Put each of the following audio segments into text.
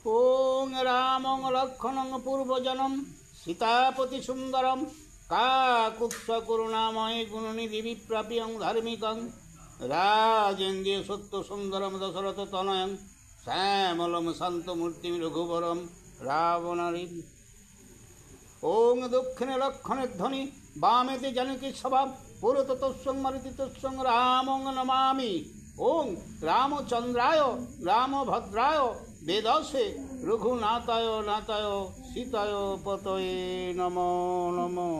ওং রামং লক্ষণং পূর্বজনম সীতাপতি সুন্দরম কাকুৎস করুণাময় গুণনিধি বিপ্রাপ্যং ধার্মিকং রাজেন্দ্রিয় সত্য সুন্দরম দশরথ তনয়ং শ্যামলম শান্তমূর্তি রঘুবরম রাবণারি। ওং দক্ষিণে লক্ষণের ধ্বনি বামেতে জানকী স্বভাব পুরত তৎসং মারুতি তৎসং রামং নমামি। ওং রামচন্দ্রায় রামভদ্রায় বেদসে রঘুনাথায় নাথায় সীতায় পতয়ে নমো নমো।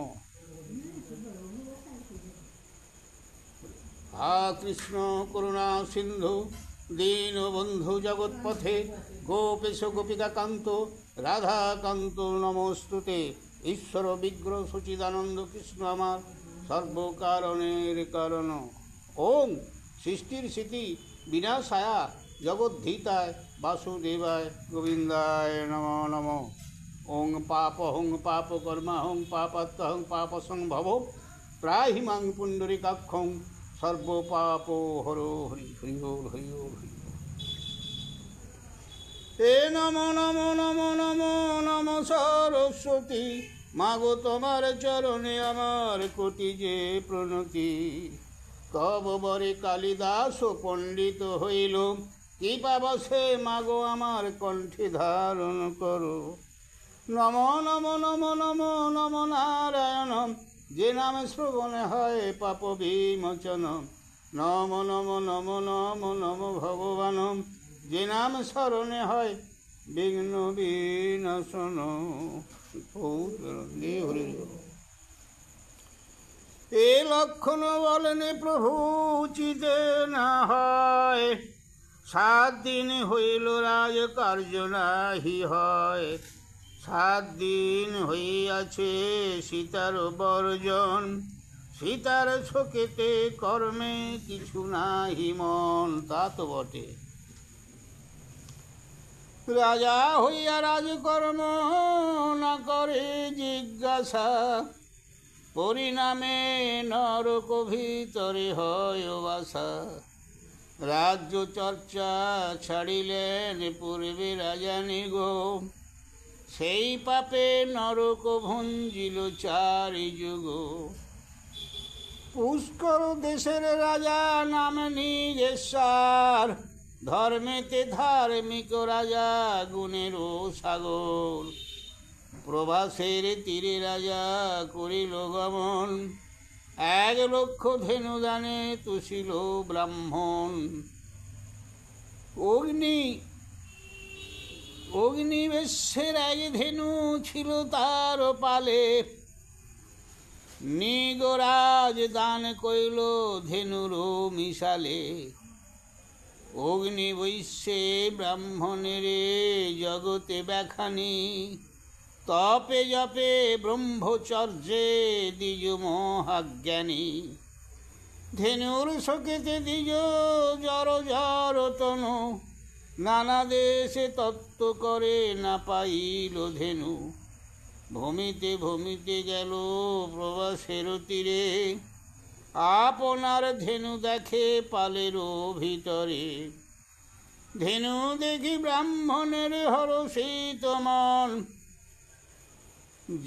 হা কৃষ্ণ করুণা সিন্ধু দীনবন্ধু জগৎপথে গোপেশ গোপিকা কান্ত রাধাকান্ত নমস্তুতে। ঈশ্বর বিগ্রহ সচিদানন্দ কৃষ্ণ আমার সর্বকারণের কারণ। ওং সৃষ্টির স্মৃতি বিনাশায়া জগদ্ধিতায় বাসুদেবায় গোবিন্দায় নমো নমো। ওং পাপহং পাপকর্মাহং পাপাত্মহং পাপসংভব ত্রাহিমাং পুণ্ডরীকাক্ষং সর্বপাপ হরো হরি হরি ওর হরি ওর হরি। এ নমো নমো নমো নমো নমো সরস্বতী মাগো তোমার চরণে আমার কোটি যে প্রণতি। তব বরে কালিদাস পণ্ডিত হইল কৃপাবশে মাগো আমার কণ্ঠে ধারণ করো। নমো নমো নমো নমো নমো নারায়ণ যে নামে শ্রবণে হয় পাপ বিমোচন। নমো নমো নমো নমো নমো ভগবান যে নাম স্মরণে হয় বিঘ্ন বিনাশন। এ লক্ষণ বলেন প্রভু উচিতে না হয় 7 দিন হইল রাজ কার্য নাহি হয়। 7 দিন হইয়াছে সীতার বর্জন সীতার শোকেতে কর্মে কিছু নাহি মন। তা তো বটে, রাজা হইয়া রাজকর্ম না করে জিজ্ঞাসা পরিণামে নরক ভিতরে হয় বাসা। রাজ্য চর্চা ছাড়িলেন পূর্বে রাজা নিগো সেই পাপে নরক ভঞ্জিল 4 যুগ। পুষ্কর দেশের রাজা নাম নিজেশ্বর ধর্মেতে ধার্মিক রাজা গুণেরও সাগর। প্রভাসের তীরে রাজা করিল গমন 1 লক্ষ ধেনু দানে তুষিল ব্রাহ্মণ। অগ্নিবেশের 1 ধেনু ছিল তার পালে নিগরাজ দান কইল ধেনুরও মিশালে। অগ্নিবৈশ্যে ব্রাহ্মণের জগতে ব্যাখানি তপে জপে ব্রহ্মচর্যে দ্বিজ মহাজ্ঞানী। ধেনুর শোকেতে দ্বিজ জর জর তনু নানা দেশে তত্ত্ব করে না পাইল ধেনু। ভূমিতে ভূমিতে গেল প্রবাসের তীরে আপনার ধেনু দেখে পালেরও ভিতরে। ধেনু দেখি ব্রাহ্মণের হরষিত মন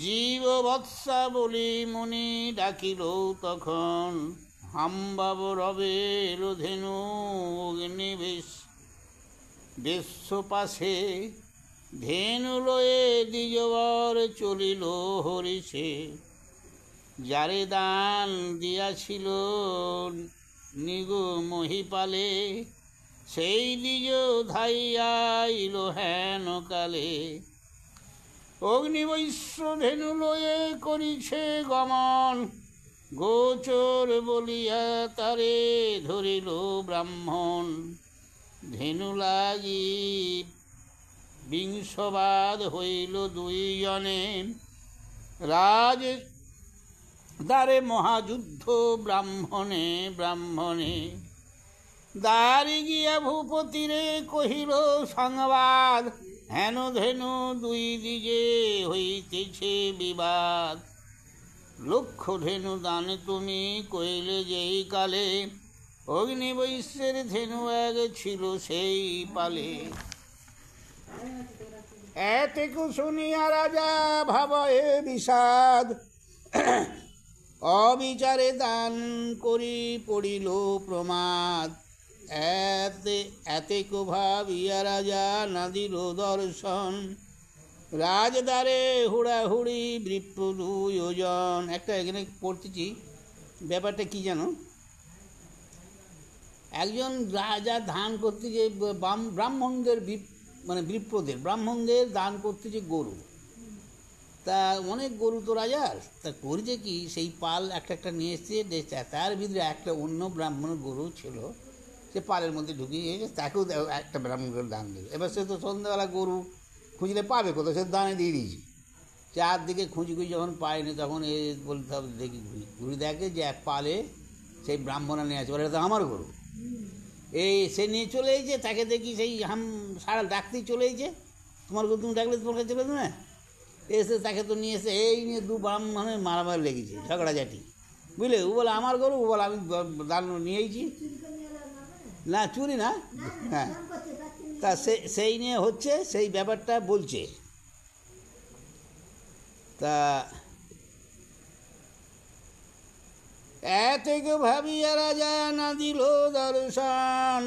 জীব বৎসা বলি মুনি ডাকিল তখন। হাম্বাব রবে এলো ধেনু অগ্নিবেশ বেশ্য পাশে ধেনু লয়ে দ্বিজবর চলিল হরিষে। যারে দান দিয়াছিল নিগো মহিপালে সেই দ্বিজ ধাইয়াইল হেন কালে। অগ্নিবৈশ্য ধেনু লয়ে করিছে গমন গোচর বলিয়া তারে ধরিল ব্রাহ্মণ। ধেনু লাগি বিংশবাদ হইল 2 জনে রাজ দ্বারে মহাযুদ্ধ ব্রাহ্মণে ব্রাহ্মণে। দ্বারে গিয়া ভূপতিরে কহিল সংবাদ হেন ধেনু 2 দিজে হইতেছে বিবাদ। 1 লক্ষ ধেনু দান তুমি কইলে যেই কালে অগ্নিবৈশ্যের ধেনু 1 ছিল সেই পালে। এতেকু শুনিয়া রাজা ভাবয়ে বিষাদ, অবিচারে দান করি পড়িল প্রমাদ। এতেকু ভাবিয়া রাজা না দিল দর্শন, রাজদ্বারে হুড়াহুড়ি বৃপ্র দুয়োজন। একটা এখানে পড়তেছি, ব্যাপারটা কি জানো, একজন রাজা দান করতে যে ব্রাহ্মণদের মানে ব্রাহ্মণদের দান করতে যে গরু, তা অনেক গরু তো রাজার, তা করেছে কি সেই পাল একটা একটা নিয়ে এসছে, তার ভিতরে একটা অন্য ব্রাহ্মণের গরু ছিল, সে পালের মধ্যে ঢুকিয়ে গিয়েছে, তাকেও একটা ব্রাহ্মণকে দান দেবে। এবার সে তো সন্ধ্যাবেলা গরু খুঁজলে পাবে কোথাও, সে দানে দিয়ে দিয়েছে। চারদিকে খুঁজি যখন পায়নি, তখন এ বলতে হবে দেখি ঘুরি দেখে যে এক পালে সেই ব্রাহ্মণা নিয়ে আছে, বলে এটা তো আমার গরু। এই সে নিয়ে চলে এসেছে, তাকে দেখি সেই সারা ডাকতেই চলে এসেছে, তোমার গরু তুমি ডাকলে তোমার কাছে চলে যাবে না। এসে তাকে তো নিয়ে এসে এই নিয়ে দু ব্রাহ্মণের মারামারি লেগেছে, ঝগড়াঝাটি, বুঝলে। ও বলে আমার গরু, ও বলে আমি দান নিয়েছি, না চুরি না, হ্যাঁ। তা সেই নিয়ে হচ্ছে, সেই ব্যাপারটা বলছে। তা এতকে ভাবিয়া রাজা না দিল দর্শন,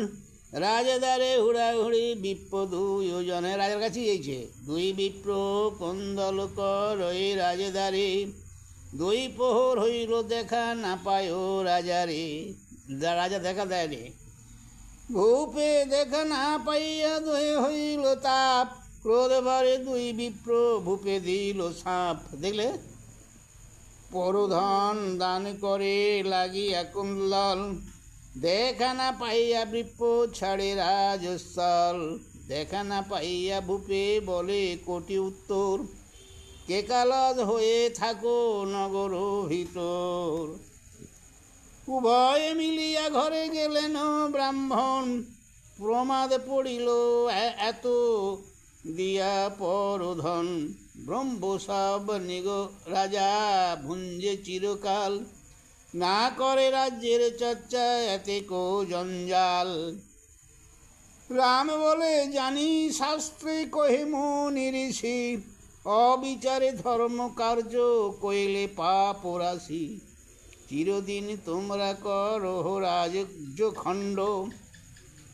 রাজদ্বারে হুড়াহুড়ি বিপ্র দুয়োজনে। রাজার কাছে গিয়েছে, দুই বিপ্র কন্দল কর ওই রাজদ্বারে, দুই প্রহর হইল দেখা না পায় রাজারে। রাজা দেখা দেয়নি, ভূপে দেখা না পাইয়া দয়ে হইল তাপ, ক্রোধ ভরে দুই বিপ্র ভূপে দিল সাপ। দেখলে, পরধন দান করে লাগিয়া কুণ্ডল, দেখা না পাইয়া বিপ্র ছাড়ে রাজস্থল। দেখা না পাইয়া ভূপে বলে কোটি উত্তর, কে কালজ হয়ে থাকো নগর ভিতর। উভয়ে মিলিয়া ঘরে গেলেন ব্রাহ্মণ, প্রমাদ পড়িল এত দিয়া পরধন। ব্রহ্ম সব নিগ রাজা ভুঞ্জে চিরকাল, না করে রাজ্যের চর্চা এতে কো জঞ্জাল। রাম বলে জানি শাস্ত্রে কহে মুনি ঋষি, অবিচারে ধর্ম কার্য কইলে পাপ রাশি। চিরদিন তোমরা করো রাজ্য খণ্ড,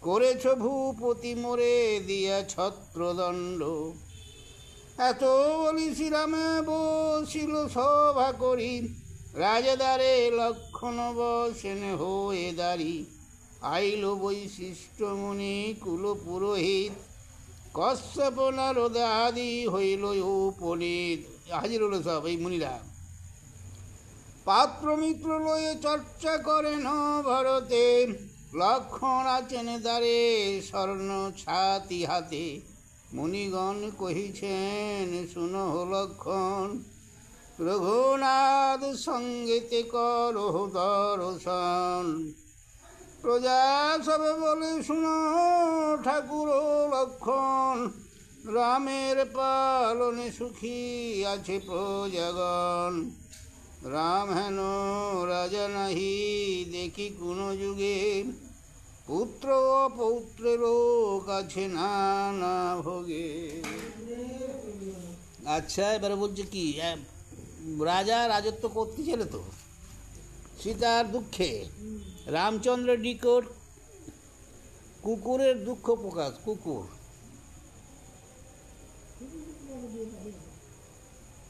করেছ ভূপতি মোরে দিয়া ছত্রদণ্ড। এত বলি শ্রীরামে বসিল সভা করি, রাজদ্বারে লক্ষণ বসেন হয়ে দাঁড়ি। আইল বৈশিষ্ট্য মুনি কুল পুরোহিত, কশ্যপ নারদ আদি হইল উপনীত। হাজির হলো সব এই মুনিরা, পাত্র মিত্র লয়ে চর্চা করেন ভারতে। লক্ষণ আছেন দ্বারে স্বর্ণ ছাতি হাতে, মুনিগণ কহিছেন শুনো লক্ষণ। রঘুনাথ সঙ্গেতে করো দর্শন, প্রজা সবে বলে শুনো ঠাকুর লক্ষণ। রামের পালনে সুখী আছে প্রজাগণ, রাম হেন রাজা নাহি দেখি কোন যুগে। পুত্র পৌত্রেরও কাছে নানা ভোগে। আচ্ছা, এবারে বলছে কি, রাজা রাজত্ব করতেছিল তো সীতার দুঃখে, রামচন্দ্রের নিকট কুকুরের দুঃখ প্রকাশ।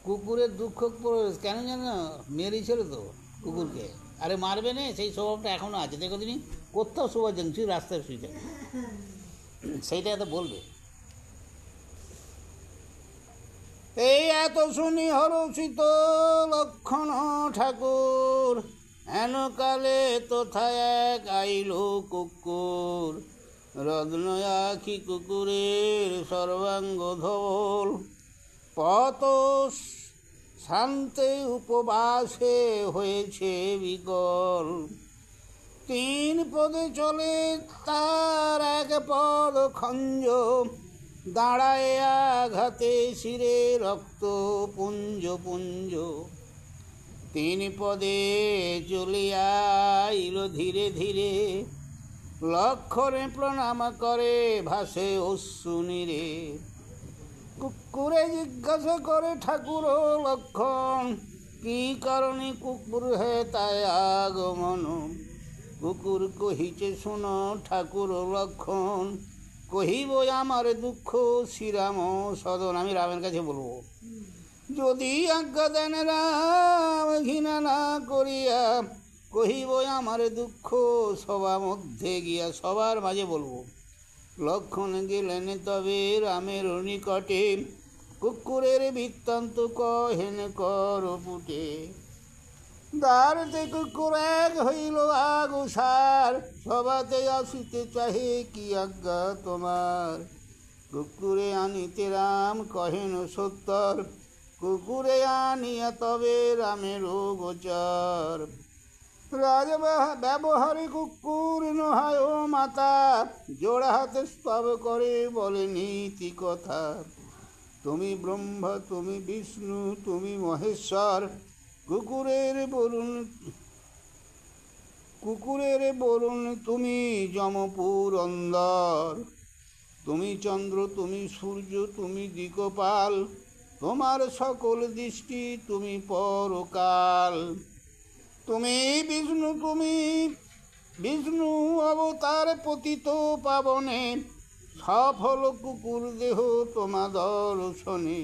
কুকুরের দুঃখ কেন জানো, মেরেছিল তো কুকুরকে। আরে মারবে না, সেই স্বভাবটা এখনো আছে, দেখো তিনি কোথাও শোভা জানছি রাস্তায় শুয়েছে, সেইটা এত বলবে। এই এত শুনি হরষিত লক্ষণ ঠাকুর, হেন কালে তথা এক আইল কুকুর। রত্ন আখি কুকুরের সর্বাঙ্গ ধবল, পত শান্তে উপবাসে হয়েছে বিকল। 3 পদে চলে তার এক পদ খঞ্জ, দাঁড়ায় আঘাতে শিরে রক্ত পুঞ্জ পুঞ্জ। 3 পদে চলিয়া আইল ধীরে ধীরে, লক্ষণে প্রণাম করে ভাসে অশ্রু নীরে। কুকুরে জিজ্ঞাসা করে ঠাকুর লক্ষণ, কি কারণে কুকুর হে তাই আগমন। কুকুর কহিছে শোনো ঠাকুর লক্ষণ, কহিব আমার দুঃখ শ্রীরাম সদন। আমি রামের কাছে বলবো, যদি আজ্ঞা দেন রাম ঘৃণা না করিয়া, কহিব আমার দুঃখ সভা মধ্যে গিয়া, সবার মাঝে বলবো। লক্ষণ গেলেন তবে রামের নিকটে, কুকুরের বৃত্তান্ত কহেন কর পুটে। দ্বারতে কুকুর এক হইল আগুসার, সভাতে আসিতে চাহে কি আজ্ঞা তোমার। কুকুরে আনিতে রাম কহেন সত্তর, কুকুরে আনিয়া তবে রামের গোচর। রাজ ব্যবহারে কুকুর নহায় মাতা, জোড়া হাতে স্তব করে বলে নীতি কথা। তুমি ব্রহ্মা তুমি বিষ্ণু তুমি মহেশ্বর, কুকুরের বরুণ তুমি যমপুরন্দর। তুমি চন্দ্র তুমি সূর্য তুমি দিকপাল, তোমার সকল দৃষ্টি তুমি পরকাল। তুমি বিষ্ণু অবতার পতিত পাবনে, সফল কুকুর দেহ তোমা দর্শনে।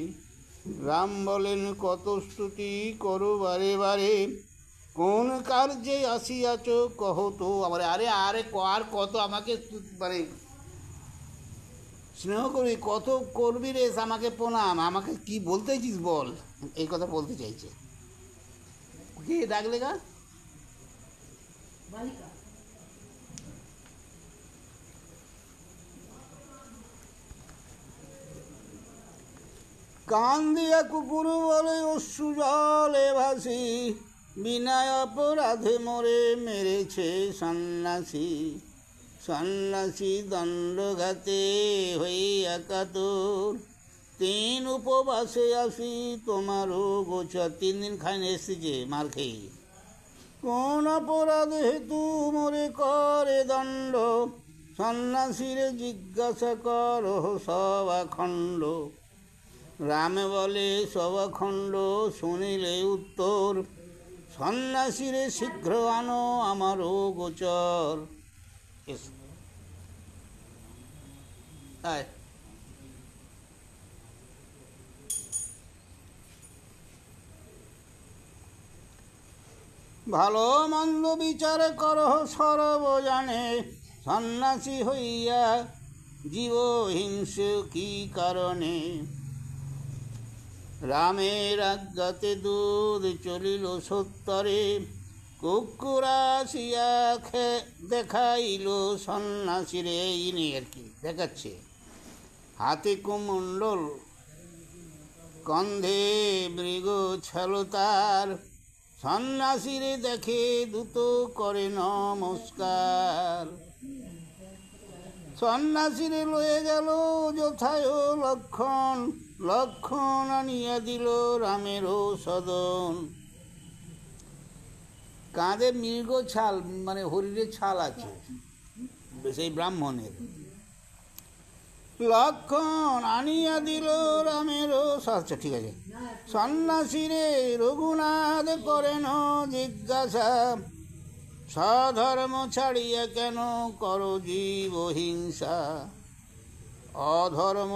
রাম বলেন কত স্তুতি করো বারে বারে, কোন কার্যে আসিয়াছ কহ তো আমার। আরে আরে আর কত আমাকে মানে স্নেহ করবি, কত করবি রে আমাকে প্রণাম, আমাকে কি বলতেছিস বল, এই কথা বলতে চাইছে। কি ডাকলে গা? কান দিয়া কুকুর বলে অশ্রু জলে ভাসি, বিনায় অপরাধে মরে মেরেছে সন্ন্যাসী। সন্ন্যাসী দণ্ডঘাতে হইয়া কাতর, 3 উপবাসে আসি তোমারও গোচর। 3 দিন খাইনি এসেছে মার খেয়ে। কোন অপরাধ হেতু মরে করে দণ্ড, সন্ন্যাসীরে জিজ্ঞাসা কর সবাখণ্ড। রামে বলে সবাখণ্ড শুনিলে উত্তর, সন্ন্যাসীরে শীঘ্র আনো আমারও গোচর। ভালো মন্দ বিচার করহ সর্বজানে, সন্ন্যাসী হইয়া জীব হিংস কি কারণে। রামের আজ্ঞাতে দুধ চলিল সত্তরে, কুকুর আসিয়া দেখাইল সন্ন্যাসীরে। ইনি আর কি দেখাচ্ছে, হাতে কুমণ্ডল কন্ধে মৃগ ছলতার। সন্ন্যাসীরে দেখে দ্রুত করে নমস্কার। সন্ন্যাসীরে লয়ে গেল যথায় লক্ষণ, লক্ষণ আনিয়া দিল রামেরও সদন। কাঁধে মৃগ ছাল মানে হরিণের ছাল আছে সেই ব্রাহ্মণের। লক্ষণ আনিয়া দিল রামেরও, আচ্ছা ঠিক আছে। সন্ন্যাসীরে রঘুনাথ করেন জিজ্ঞাসা, স্বধর্ম ছাড়িয়া কেন করো জীব হিংসা। অধর্ম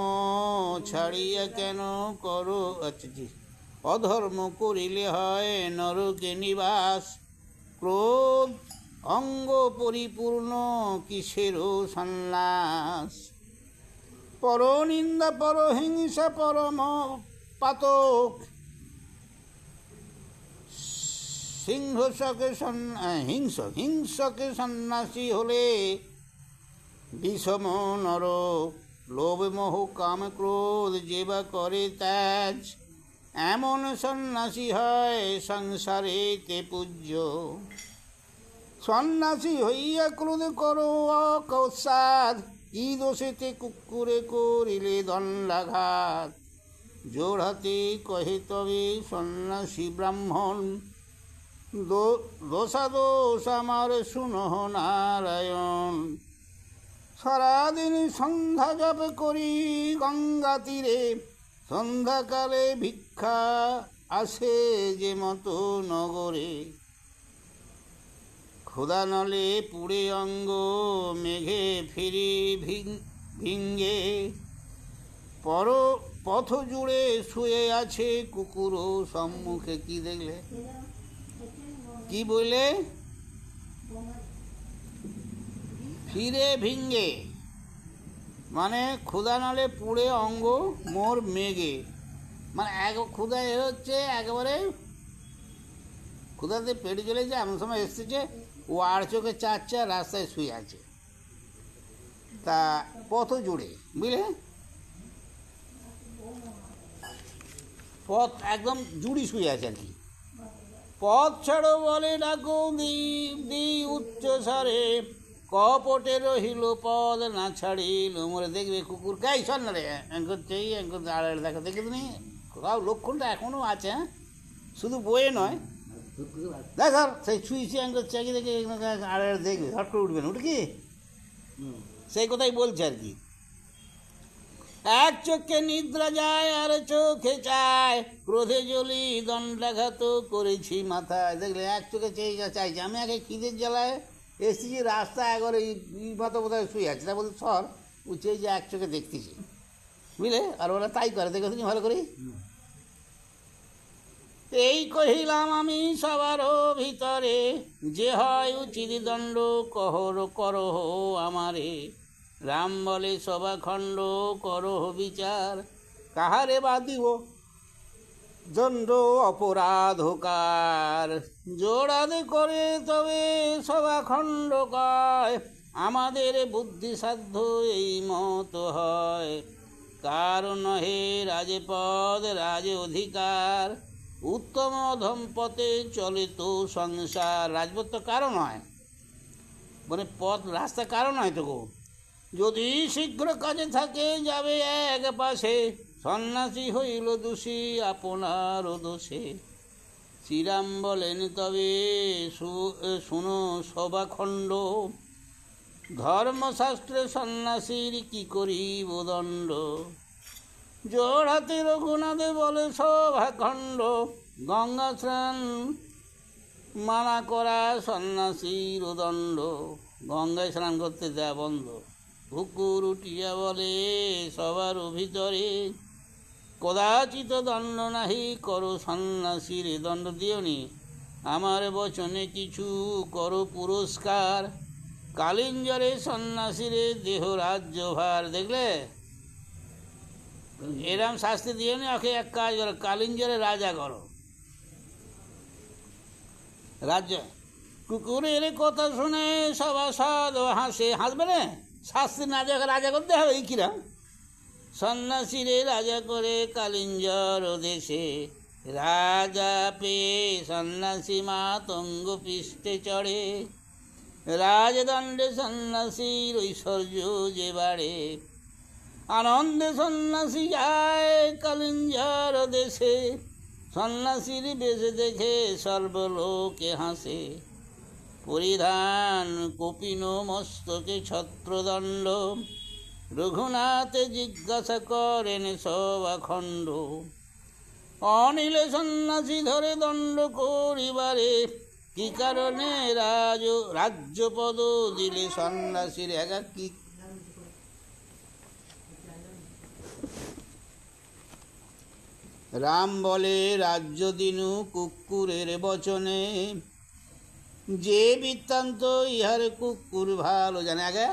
ছাড়িয়া কেন করো, আচ্ছা জি, অধর্ম করিলে হয় নরকে নিবাস। ক্রোধ অঙ্গ পরিপূর্ণ কিসেরও সন্ন্যাস। পরনিন্দা পরহিংসা পরম পাতক, হিংসকে সন্ন্যাসী হলে বিষম নরক। লোভ মোহ কাম ক্রোধ যে বা করে ত্যাজ, এমন সন্ন্যাসী হয় সংসারেতে পূজ্য। সন্ন্যাসী হইয়া ক্রোধ করো অকস্মাৎ, কি দোষেতে কুকুরে করিলে দণ্ডাঘাত। জোর হাতে কহে তবে সন্ন্যাসী ব্রাহ্মণ, দোষাদোষ আমার শুনহ নারায়ণ। সারাদিন সন্ধ্যা জপ করি গঙ্গা তীরে, সন্ধ্যাকালে ভিক্ষা আসে যে মতো নগরে, ক্ষুধা নলে পুড়ে অঙ্গ মেঘে ফিরি ভিঙ্গে, পর পথ জুড়ে শুয়ে আছে কুকুরও সম্মুখে। কি দেখলে, কি বলে, ফিরে ভিঙ্গে মানে ক্ষুধা নলে পুড়ে অঙ্গ মোর মেঘে, মানে ক্ষুধা এ হচ্ছে একেবারে ক্ষুধাতে পেটে চলেছে, এমন সময় এসেছে ও আর চোখে চাচ্ছে আর রাস্তায় শুয়ে আছে। তা পথ জুড়ে, বুঝলে, পথ একদম জুড়ি শুয়ে আছে আর কি। পথ ছাড়ো বলে ডাকো দি উচ্চ স্বরে, কপটে রহিল পদ না ছাড়িল মোরে। দেখবে কুকুর গাই শোন না রে, এই আড়াড়ে দেখা দেখে তুমি কোথাও লক্ষণটা এখনও আছে। হ্যাঁ, শুধু বইয়ে নয়, দেখ সেই ছুঁইছি অ্যাঙ্কর চাকি দেখে আড়াড়ে দেখবে, হট করে উঠবে না, উঠে কি সেই কথাই বলছে আর কি। এক চোখে নিদ্রা যায় আর চোখে চায়, ক্রোধে জ্বলি দণ্ডাঘাত করেছি মাথায়। দেখলে এক চোখে চাইছে, আমি আগে খিদের জ্বালায় এসেছি, রাস্তা একবারে মতো বোধহয় শুয়ে আছে, তা বলতে সর উঠে যে এক চোখে দেখতেছি, বুঝলে। আর ওরা তাই করে, দেখে তুমি ভালো করে। এই কহিলাম আমি সবারও ভিতরে, যে হয় উচিত দণ্ড কহর করহ আমারে। রাম বলে সভাখণ্ড করহ বিচার, কাহারে বাদিব দণ্ড অপরাধকার। জোড়াদে করে তবে সভাখণ্ড কয়, আমাদের বুদ্ধিসাধ্য এই মত হয়। কার নহে রাজপদ রাজ অধিকার, উত্তম অধম পথে চলে তো সংসার। রাজপথ তো কারণ হয়, মানে পথ রাস্তা কারণ হয় তো গো। যদি শীঘ্র কাজে থাকে যাবে এক পাশে, সন্ন্যাসী হইল দোষী আপনার দোষে। শ্রীরাম বলেন তবে শুনো সভাখণ্ড, ধর্মশাস্ত্রে সন্ন্যাসীর কি করিব দণ্ড। জোর হাতে রঘুনাথে বলে সভাখণ্ড, গঙ্গা স্নান মানা করা সন্ন্যাসীর দণ্ড। গঙ্গায় স্নান করতে দেয়া বন্ধ। কুকুর উঠিয়া বলে সবার ভিতরে, কদাচিত দণ্ড নাহি করো সন্ন্যাসীর। দণ্ড দিওনি, আমার বচনে কিছু করো পুরস্কার। কালিঞ্জরে সন্ন্যাসীরে দেহ রাজ্য ভার। দেখলে এরম শাস্তি দিওনি, ওকে এক কাজ করো, কালিঞ্জরে রাজা করো, রাজ্য। কুকুরের কথা শুনে সভাসদ হাসে, হাসবে না, শাস্তি না দেওয়া রাজা করতে হবে, এই কিরম। সন্ন্যাসীরে রাজা করে কালিঞ্জর দেশে, রাজা পেয়ে সন্ন্যাসী মাতঙ্গ পৃষ্ঠে চড়ে। রাজদণ্ডে সন্ন্যাসীর ঐশ্বর্য যে বাড়ে, আনন্দে সন্ন্যাসী যায় কালিঞ্জর দেশে। সন্ন্যাসীর বেশে দেখে সর্বলোকে হাসে, পরিধান কপিন মস্তকে ছত্রদণ্ড। রঘুনাথে জিজ্ঞাসা করেন সভাখণ্ড, অনিলে সন্ন্যাসী ধরে দণ্ড করিবারে। কি কারণে রাজ্যপদ দিলে সন্ন্যাসীর একাকী। রাম বলে রাজ্য দিনু কুকুরের বচনে, যে বৃত্তান্ত ইহার কুকুর ভালো জানে। আগে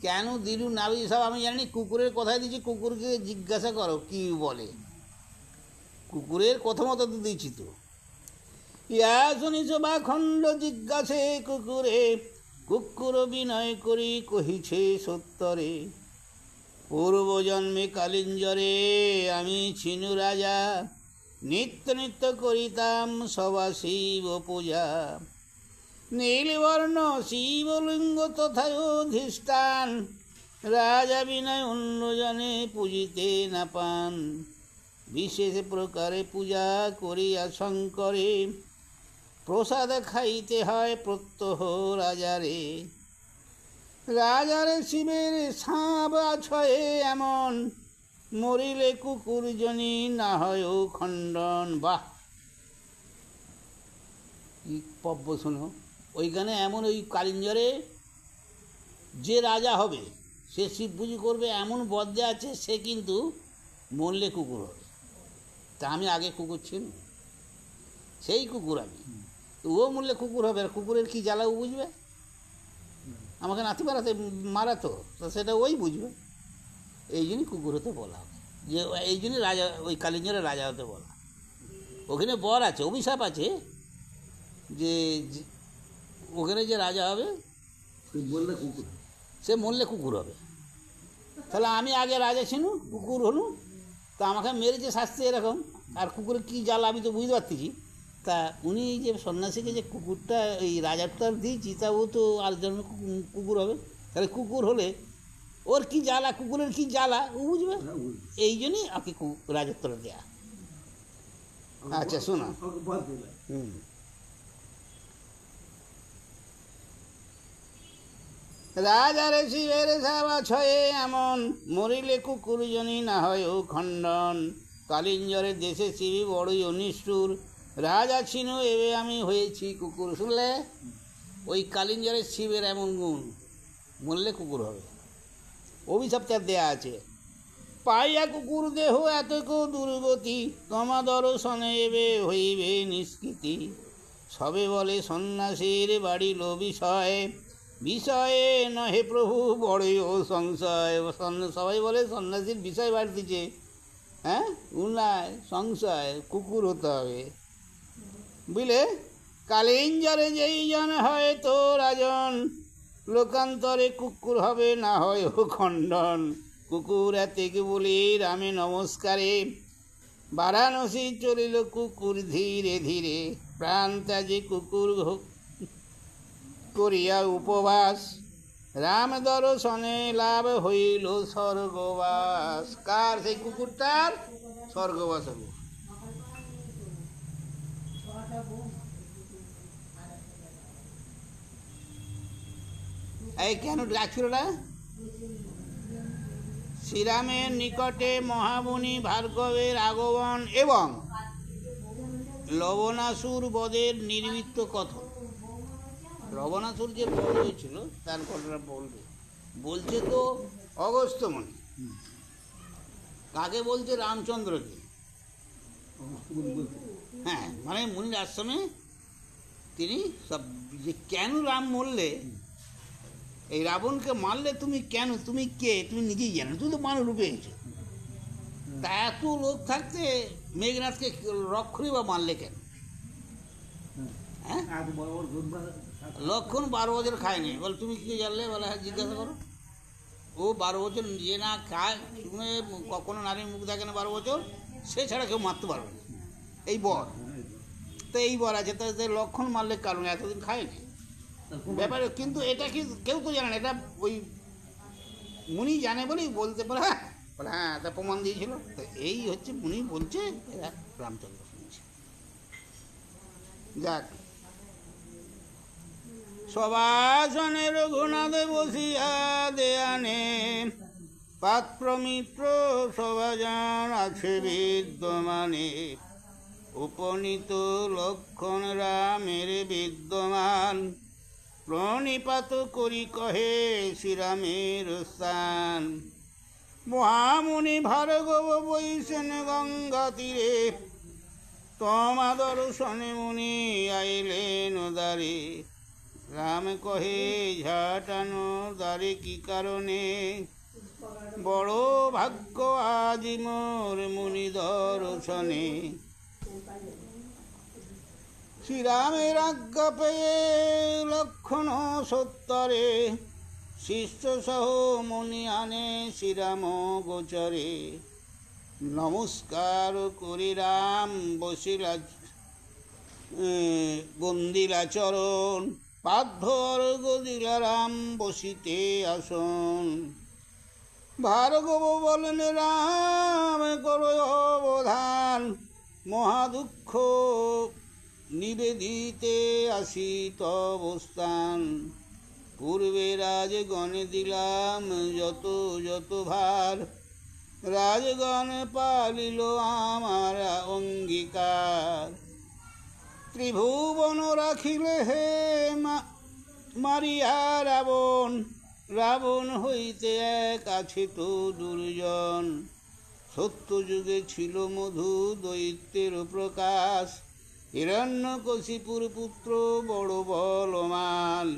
কেন দিলু নাবি সব আমি জানি, কুকুরের কথাই দিচ্ছি, কুকুরকে জিজ্ঞাসা করো কি বলে, কুকুরের কথা মতো তো দিচ্ছি তো। ইয়া শুনি সভাখণ্ড জিজ্ঞাসে কুকুরে, কুকুর বিনয় করি কহিছে সত্তরে। পূর্বজন্মে কালিঞ্জরে আমি ছিনু রাজা, নিত্য নিত্য করিতাম সভা শিব পূজা। নীলবর্ণ শিবলিঙ্গ তথায় অধিষ্ঠান, রাজা বিনয় অন্যজনে পুজিতে না পান। বিশেষ প্রকারে পূজা করিয়া শঙ্করে, প্রসাদ খাইতে হয় প্রত্যহ রাজারে। রাজারে শিবের সাপ ছয়ে এমন, মরিলে কুকুর জনি না হয় খণ্ডন। বাহ, কি পব্য শোনো। ওইখানে এমন ওই কালিঞ্জরে যে রাজা হবে সে শিব পুজো করবে, এমন বদ্যে আছে সে কিন্তু মরলে কুকুর হবে। তা আমি আগে কুকুর ছিল, সেই কুকুর আমি, তো ও মরলে কুকুর হবে। আর কুকুরের কী জ্বালা ও বুঝবে? আমাকে নাতি মারাতো, তো সেটা ওই বুঝবে। এই জন্যই কুকুর হতে বলা, যে এই জন্যই রাজা, ওই কালিঞ্জরে রাজা হতে বলা। ওখানে বর আছে, অভিশাপ আছে যে ওখানে যে রাজা হবে সে মরলে কুকুর হবে। তাহলে আমি আগে রাজা ছিল, কুকুর হলু, তা আমাকে মেরেছে শাস্তি এরকম। আর কুকুরের কী জ্বালা আমি তো বুঝতে পারতেছি। তা উনি যে সন্ন্যাসীকে যে কুকুরটা এই রাজাটা দিয়েছি, তা ও তো আর জন্য কুকুর হবে। তাহলে কুকুর হলে ওর কী জ্বালা, কুকুরের কী জ্বালা ও বুঝবে। এই জন্যই ওকে রাজত্বটা দেয়া। আচ্ছা শোনা। রাজারে শিবের সেবা ছয়ে এমন, মরিলে কুকুর জনি না হয় ও খণ্ডন। কালিঞ্জরের দেশে শিবি বড়ই অনিষ্ঠুর, রাজা ছিনু এবে আমি হয়েছি কুকুর। শুনলে, ওই কালিঞ্জরের শিবের এমন গুণ, মরলে কুকুর হবে। অভিশাপ তার দেয়া আছে। পাইয়া কুকুর দেহ এত দুর্গতি, তোমা দর্শনে এবে হইবে নিষ্কৃতি। সবে বলে সন্ন্যাসীর বাড়িল বিষয়, বিষয়ে নহে প্রভু বড়ই ও সংশয়। সবাই বলে সন্ন্যাসীর বিষয় বাড়তিছে, হ্যাঁ উন্নয় সংশয়, কুকুর হতে হবে বুঝলে। কালিঞ্জরে যেই জন হয় তো রাজন, লোকান্তরে কুকুর হবে না হয় ও খণ্ডন। কুকুর এতে বলি রামে নমস্কারে, বারাণসী চলিল কুকুর ধীরে ধীরে। প্রাণ ত্যাজি কুকুর করিয়া উপবাস, রাম দর্শনে লাভ হইল স্বর্গবাস। কার? সেই কুকুরটার স্বর্গবাস হল। এই কেন ডাকছিল না? শ্রীরামের নিকটে মহামুনি ভার্গবের আগমন এবং লবণাসুর বধের নির্মিত কথন। লবণাসুর যে বধ হয়েছিল তার ঘটনা বলবে। বলছে তো অগস্ত্যমুনি। কাকে বলছে? রামচন্দ্রকে। হ্যাঁ, মানে মুনির আশ্রমে তিনি সব, যে কেন রাম মরলে, এই রাবণকে মারলে তুমি কেন, তুমি কে, তুমি নিজেই জানো, তুমি তো মানব রূপে এসেছো। তা এত লোক থাকতে মেঘনাথকে রক্ষণই বা মারলে কেন? হ্যাঁ, লক্ষণ 12 বছর খায়নি। বল তুমি কি জানলে? বলে হ্যাঁ, জিজ্ঞাসা করো। ও 12 বছর নিজে না খায়, শুনে কখনো নারীর মুখ দেখে না 12 বছর, সে ছাড়া কেউ মারতে পারবে না। এই বর, তো এই বর আছে, তো লক্ষণ মারলে কারণ এতদিন খায়নি ব্যাপারে। কিন্তু এটা কি কেউ তো জানে না, এটা ওই মুনি জানে বলেই বলতে পারে। হ্যাঁ বলে হ্যাঁ, তা প্রমাণ দিয়েছিল। তো এই হচ্ছে মুনি বলছে, এরা রামচন্দ্র শুনছে। যাক, সবাসনে রঘুনাথে বসিয়া দেয়ানে, পাত্র মিত্র সবাজন আছে বিদ্যমানে। উপনীত লক্ষণ রামের বিদ্যমান, প্রণিপাত করি কহে শ্রীরামের স্থান। মহামুনি ভার্গব বৈশেন গঙ্গা তীরে, তোমা দর্শনে মুনি আইলেন দ্বারে। রাম কহে ঝাটানো দ্বারে কি কারণে, বড় ভাগ্য আজি মোর মুনি দর্শনে। শ্রীরামের আজ্ঞা পেয়ে লক্ষণ সত্তরে, শিষ্য সহ মুনি আনে শ্রীরাম গোচরে। নমস্কার করি রাম বসিলা বন্দিলা চরণ, পাথর গদিলা রাম বসিতে আসন। ভার্গব বলেন রাম করো অবধান, মহাদুঃখ নিবেদিতে আসি তব স্থান। পূর্বে রাজগণে দিলাম যত যত ভার, রাজগণ পালিল আমার অঙ্গীকার। ত্রিভুবন রাখিলে হে মারিয়া রাবণ, রাবণ হইতে এক আছে তো দুর্জন। সত্য যুগে ছিল মধু দৈত্যের প্রকাশ, হিরণ্যকশিপুর পুত্র বড় বলবান।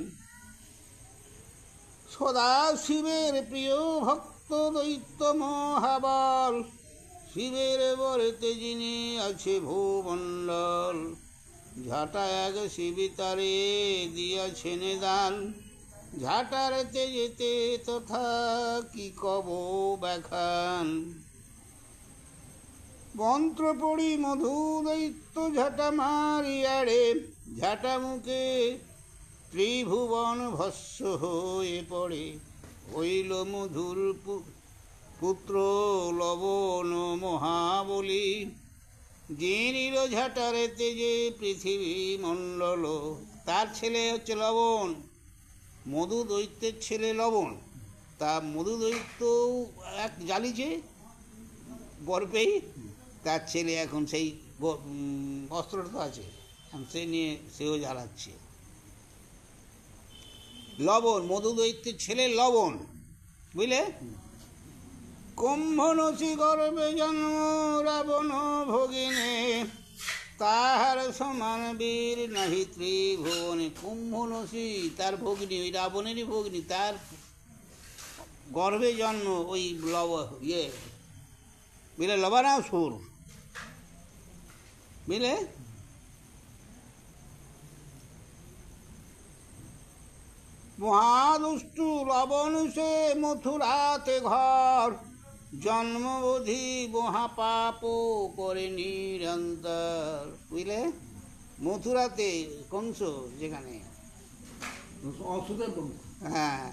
সদা শিবের প্রিয় ভক্ত দৈত্য মহাবল, শিবের বরেতে যিনি আছে ভূমণ্ডল। ঝাঁটা এক শিবি তারে দিয়াছেন দান, ঝাঁটার তেজেতে তথা কি কব ব্যাখান। মন্ত্র পড়ি মধু দৈত্য ঝাঁটা মারিয়ারে, ঝাঁটা মুখে ত্রিভুবন ভস্য হয়ে পড়ে। হইল মধুর পুত্র লবণ মহাবলী, যিনির ঝাঁটারে তেজে পৃথিবী মণ্ডল। তার ছেলে হচ্ছে লবণ, মধু দৈত্যের ছেলে লবণ। তা মধু দৈত্য এক জ্বালিছে বর পেয়ে, তার ছেলে এখন সেই অস্ত্রটা তো আছে, সে নিয়ে সেও জ্বালাচ্ছে। লবণ, মধু দৈত্যের ছেলে লবণ, বুঝলে। কুম্ভনসী গর্বে জন্ম রাবণ ভগিনে, তাহার সমান বীর নাহি ত্রিভুবনে। কুম্ভনসী তার ভগিনী, ওই রাবণেরই ভগিনী, তার গর্ভে জন্ম ওই বুঝলে লবণাসুর, বুঝলে। মহাদুষ্টু লবণ সে মথুরাতে ঘর, জন্মবোধি মহাপাপ করে নিরন্তর, বুঝলে। মথুরাতে কংস যেখানে, হ্যাঁ,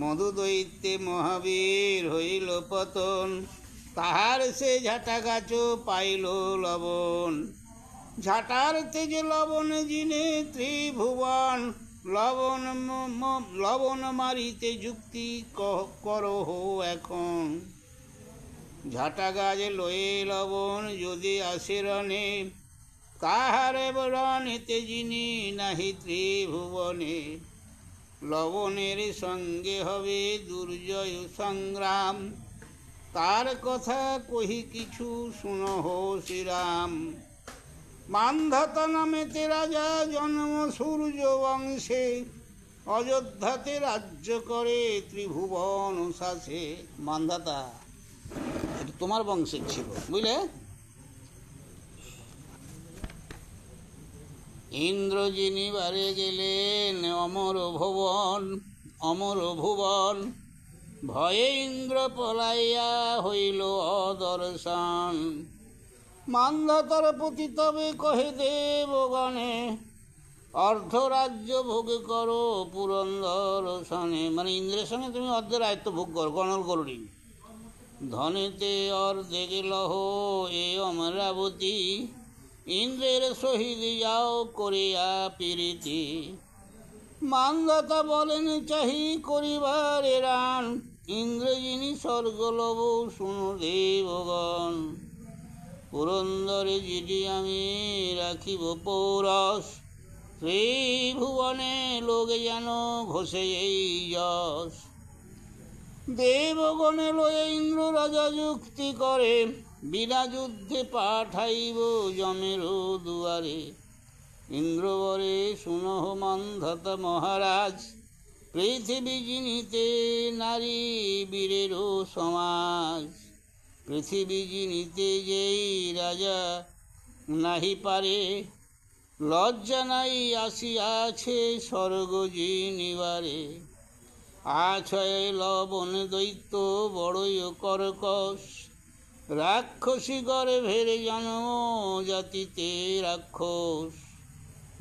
মধু দৈত্যে মহাবীর হইল পতন, তাহার সে ঝাঁটা গাছ পাইল লবণ। ঝাঁটার তেজে লবণ জিনে ত্রিভুবন, লবণ মারিতে যুক্তি করহ এখন। ঝাঁটা গাছ লয়ে লবণ যদি আসে রণে, কাহারে রণেতে যিনি নাহি ত্রিভুবনে। লবণের সঙ্গে হবে দুর্জয় সংগ্রাম, তার কথা কহি কিছু শুনহ শ্রীরাম। মান্ধাতা নামেতে রাজা জন্ম সূর্য বংশে, অযোধ্যাতে রাজ্য করে ত্রিভুবন শাসে। মান্ধাতা তোমার বংশের ছিল, বুঝলে। ইন্দ্র যিনি বারে গেলেন অমর ভুবন, অমর ভুবন, ভয়ে ইন্দ্র পলাইয়া হইল অদর্শন। মান্ধাতার প্রতি তবে কহে দেবগণে, অর্ধরাজ্য ভোগ করো পুরন্দর সনে। মানে ইন্দ্রের সঙ্গে তুমি অর্ধ রাজ্য ভোগ করো, গণল করুনি। ধনেতে অর্ধেক লহ এ অমরাবতী, ইন্দ্রের সহিত যাও করিয়া প্রীতি। মান্ধাতা বলেন চাহি করিবার রান, ইন্দ্র যিনি স্বর্গ লব শুনো দেবগণ। পুরন্দরে যিনি আমি রাখিব পৌরস, ত্রিভুবনে লোক যেন ঘষে এই যশ। দেবগণে লয়ে ইন্দ্র রাজা যুক্তি করে, বিনা যুদ্ধে পাঠাইব যমের দুয়ারে। ইন্দ্র বরে শুনহ মান্ধাতা মহারাজ, পৃথিবী জিনিতে নারী বীরেরও সমাজ। পৃথিবী জিনিতে যেই রাজা নাহি পারে, লজ্জা নাই আসিয়াছে স্বর্গ জিনিবারে। আছয় লবণ দৈত্য বড়ই কর্কশ, রাক্ষসী গর্ভের জন্ম জাতিতে রাক্ষস।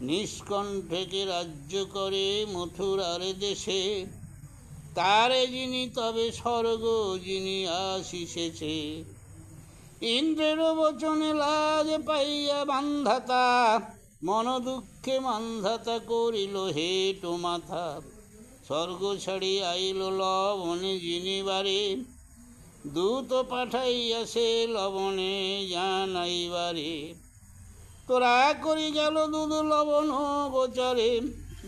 নিষ্কণ্ঠকে রাজ্য করে মথুরার দেশে, তারে যিনি তবে স্বর্গ যিনি আসিসেছে। ইন্দ্রের বচনে লাজ পাইয়া মান্ধাতা, মন দুঃখে মান্ধাতা করিল হেট মাথা। স্বর্গ ছাড়ি আইল লবণে যিনি বারে, দূত পাঠাইয়াছে লবণে জানাইবারে, তোরা করি গেল দুধ লবণ গোচরে,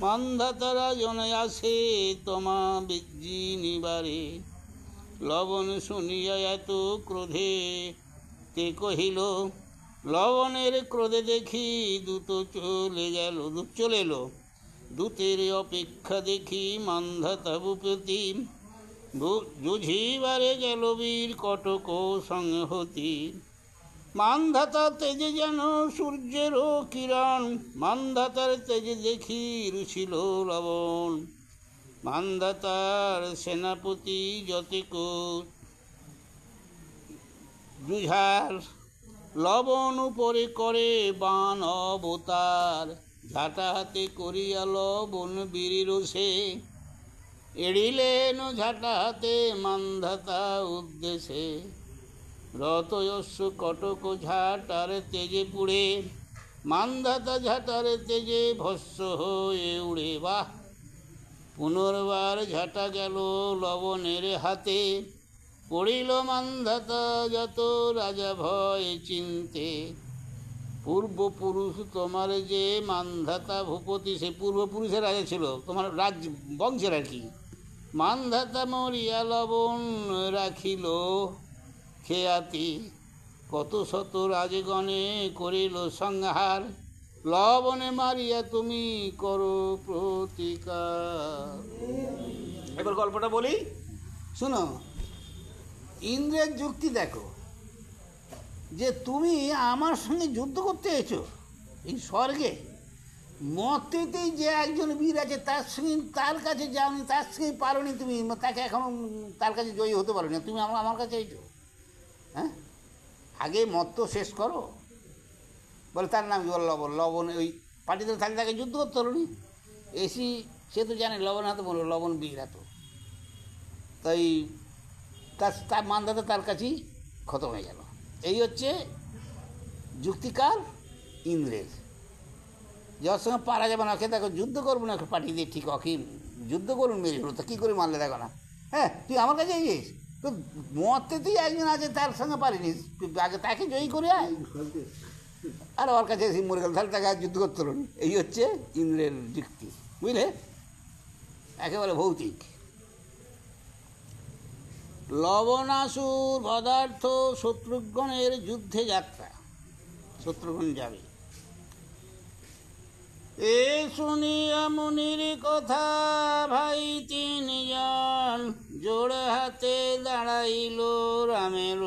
মান্ধাতারা জনে আসে তোমা বীর্যি নিবারে। লবণ শুনিয়া এত ক্রোধে তে কহিল, লবণের ক্রোধে দেখি দূত চলে এলো, দূতের অপেক্ষা দেখি মান্ধাতা ভূপতি, যুঝিবারে গেল বীর কটক সংহতি। মান্ধাতা তেজে যেন সূর্যেরও কিরণ, মান্ধাতার তেজে দেখি রুছিল লবণ। মান্ধাতার সেনাপতি যতিক জুঝার, লবণ উপরে করে বান অবতার, ঝাঁটা হাতে করিয়া লবণ বীর রোষে, এড়িলেন ঝাঁটা হাতে মান্ধাতা উদ্দেশে। রতয়স্য কটক ঝাঁটার তেজে পুড়ে, মান্ধাতা ঝাঁটার তেজে ভস্য হয়ে উড়ে। বাহ! পুনর্বার ঝাঁটা গেল লবণের হাতে, পড়িল মান্ধাতা যত রাজা ভয় চিনতে। পূর্বপুরুষ তোমার যে মান্ধাতা ভূপতি, সে পূর্বপুরুষের রাজা ছিল, তোমার রাজ বংশের আর কি। মান্ধাতা মরিয়া লবণ রাখিল খেয়াতি, কত শত রাজগণে করিল সংহার, লবণে মারিয়া তুমি করো প্রতিকার। এবার গল্পটা বলি, শোনো। ইন্দ্রের যুক্তি দেখো, যে তুমি আমার সঙ্গে যুদ্ধ করতে এসেছো এই স্বর্গে, মর্তেতেই যে একজন বীর আছে তার কাছে যাওনি, তার সঙ্গে পারোনি তুমি, তাকে এখনো তার কাছে জয়ী হতে পারো না, তুমি আমার কাছে এসেছো। হ্যাঁ, আগে মর্ত শেষ করো। বলে তার নাম কি? বল লবণ। লবণ ওই পার্টিতে থাকলে তাকে যুদ্ধ করতে হলো নি, এসি সে তো জানে লবণ হাতে বললো, লবণ বীর এত, তাই তার মান্ধাতা তার কাছেই খতম হয়ে গেল। এই হচ্ছে যুক্তিকার ইন্দ্রের। যার সঙ্গে পারা যাবে না, দেখো যুদ্ধ করবো না, পাঠিয়ে দিয়ে ঠিক অখিল যুদ্ধ করুন, মেরে হলো, তা কী করে মারলে দেখো না। হ্যাঁ, তুই আমার কাছে এসেছিস, তো মরতে তুই একজন আছে তার সঙ্গে পারিনিস, আগে তাকে জয়ী করে আয়, আর ওর কাছে এসে মরে গেল, তাহলে তাকে আর যুদ্ধ করতে হলো। এই হচ্ছে ইন্দ্রের যুক্তি, বুঝলে, একেবারে ভৌতিক। লবণাসুর পদার্থ শত্রুঘ্নের যুদ্ধে যাত্রা, শত্রুঘ্ন যাবে। এ শুনিয়া মুনির কথা ভাই তিনজন, জোড়ে হাতে দাঁড়াইল রামের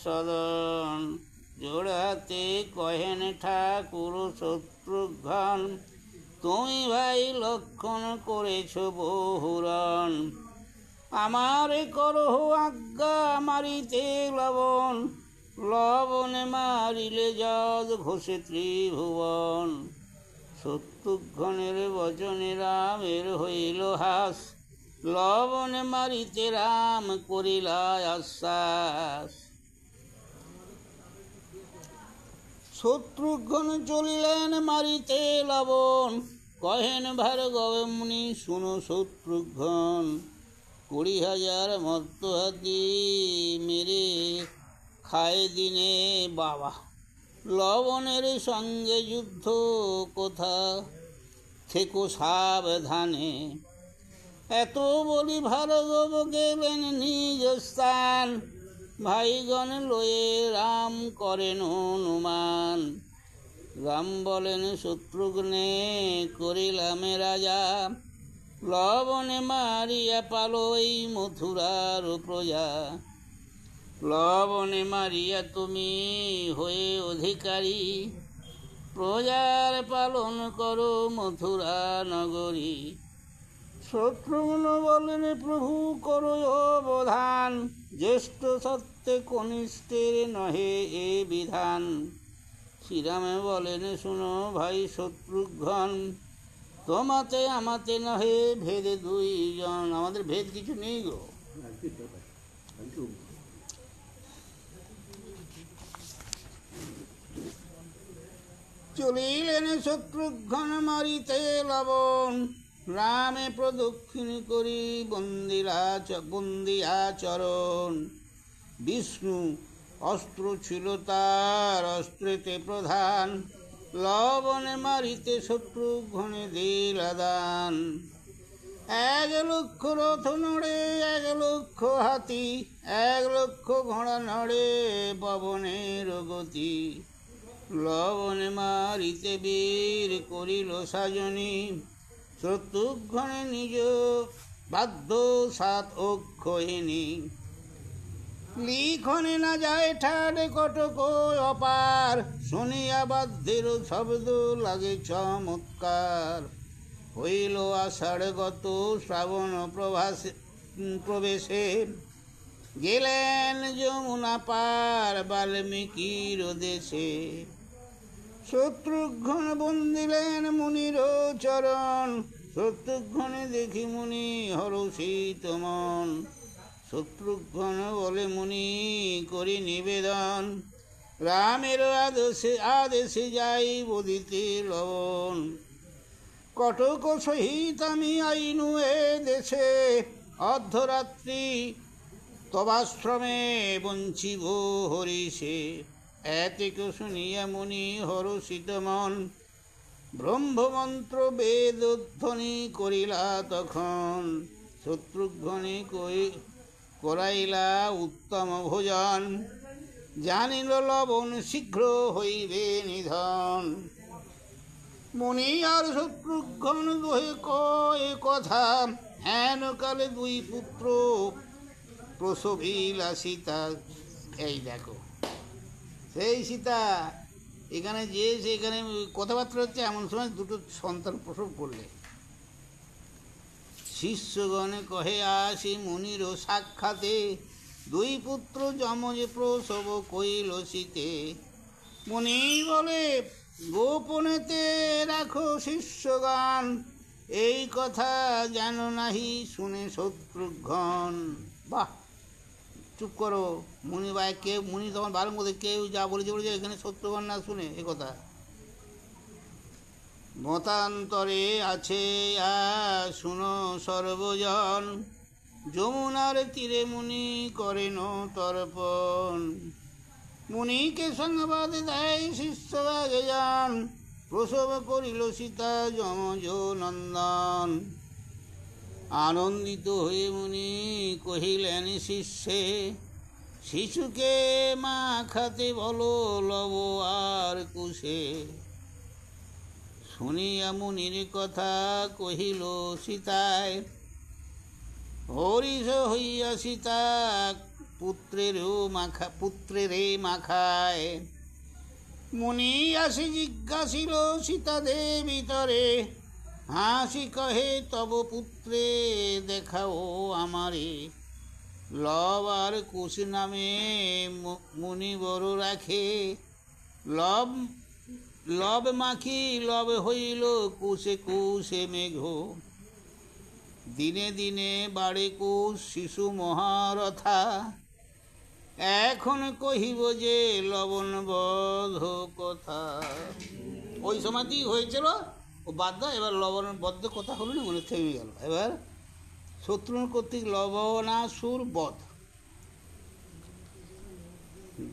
সদন। জোড়ে হাতে কহেন ঠাকুর শত্রুঘ্ন, তুমি ভাই লক্ষণ করেছ বহুরণ। আমার করহ আজ্ঞা মারিতে লবণ, লবণে মারিলে যদ ঘোষে ত্রিভুবন। শত্রুঘ্নের বচনে রামের হইল হাস, লবণে মারিতে রাম করিলা আশ্বাস। শত্রুঘ্ন চলিলেন মারিতে লবণ, কহেন ভার্গব মুনি শুনো শত্রুঘ্ন। 20,000 মর্ত হাতি মেরে খায় দিনে বাবা, লবণের সঙ্গে যুদ্ধ কোথা থেকো সাবধানে। এত বলি ভার্গব গেলেন নিজ স্থান, ভাইগণ লয়ে রাম করেন অনুমান। রাম বলেন শত্রুঘ্নে করিলাম রাজা, লবণে মারিয়া পালো এই মথুরার প্রজা। লবণে মারিয়া তুমি হয়ে অধিকারী, প্রজার পালন করো মথুরা নগরী। শত্রুঘ্ন বলেন প্রভু করো অবধান, জ্যেষ্ঠ সত্যে কনিষ্ঠের নহে এ বিধান। শ্রীরামে বলেন শুনো ভাই শত্রুঘ্ন, তোমাতে আমাতে নহে ভেদে দুইজন। আমাদের ভেদ কিছু নেই গো। চলিলেন শত্রুঘ্ন মারিতে লবণ, রামে প্রদক্ষিণ করি বন্দিয়া চরণ। বিষ্ণু অস্ত্র ছিল তার, অস্ত্রেতে প্রধান, লবণে মারিতে শত্রুঘ্নে দিলা দান। 1,00,000 রথ নড়ে, 1,00,000 হাতি, 1,00,000 ঘোড়া নড়ে, পবনের গতি। লবণে মারিতে বীর করিল সাজনী, শত্রুঘ্নে নিজ বাধ্য 7 অক্ষয়িনী। লিখনে না যায় ঠাড়ে কটক অপার, শুনিয়া বাদ্যের শব্দ লাগে চমৎকার। হইল আষাঢ়গত শ্রাবণ প্রবেশে, গেলেন যমুনা পার বাল্মীকির দেশে। শত্রুঘ্ন বন্দিলেন মুনির চরণ, শত্রুঘ্নে দেখি মুনি হরষিত মন। শত্রুঘ্ন বলে মুনি করি নিবেদন, রামের আদেশে যাই বদিতে লবণ। কটক সহিত আমি আইনু এ দেশে, অর্ধরাত্রি তবাশ্রমে বঞ্চিব হরিষে। এতেক শুনিয়া মুনি হরষিত মন, ব্রহ্মমন্ত্র বেদধ্বনি করিলা তখন। শত্রুঘ্নে করাইলা উত্তম ভোজন, জানিল লবণ শীঘ্র হইবে নিধন। মুনি আর শত্রুঘ্ন দোহে কয় কথা, হেন কালে 2 পুত্র প্রসবিলা সীতা। এই দেখো সেই সীতা, এখানে যে সেখানে কথাবার্তা হচ্ছে, এমন সময় 2টো সন্তান প্রসব করলে। শিষ্যগণে কহে আসি মুনির সাক্ষাতে, 2 পুত্র যমজ প্রসব কইল শীতে। মুনি বলে গোপনেতে রাখো শিষ্যগণ, এই কথা যেন নাহি শুনে শত্রুঘ্ন। বাহ, চুপ করো মুনি ভাই, কেউ মুনি তখন বারণ করতে, কেউ যা বলেছে এখানে শত্রুঘ্ন না শুনে এ কথা। মতান্তরে আছে শুনো সর্বজন, যমুনার তীরে মুনি করেন তর্পণ। মুনিকে সংবাদ দেয় শিষ্য আগে যান, প্রসব করিল সীতা যমজ নন্দন। আনন্দিত হয়ে মুনি কহিলেন শিষ্যে, শিশুকে মা খাতে বলো লব আর কুশে। শুনিয়া মুনির কথা কহিল সীতায়, হরিষ হইয়া সীতা পুত্রেরে মাখায়। মুনি আসি জিজ্ঞাসিল সীতা দেবী তরে, হাসি কহে তব পুত্রে দেখাও আমারে। লব আর কুশ নামে মুনি বড় রাখে, লব মাখি লব হইল কুশে কুশে মেঘ। দিনে দিনে বাড়ে কুশ শিশু মহারথা, এখন কহিব যে লবণ বধ কথা। ওই সময়তেই হয়েছিল ও বাদ, এবার লবণের বদ্ধ কথা হলো না, মনে থেমে গেল। এবার শত্রুঘ্ন কর্তৃক লবণাসুর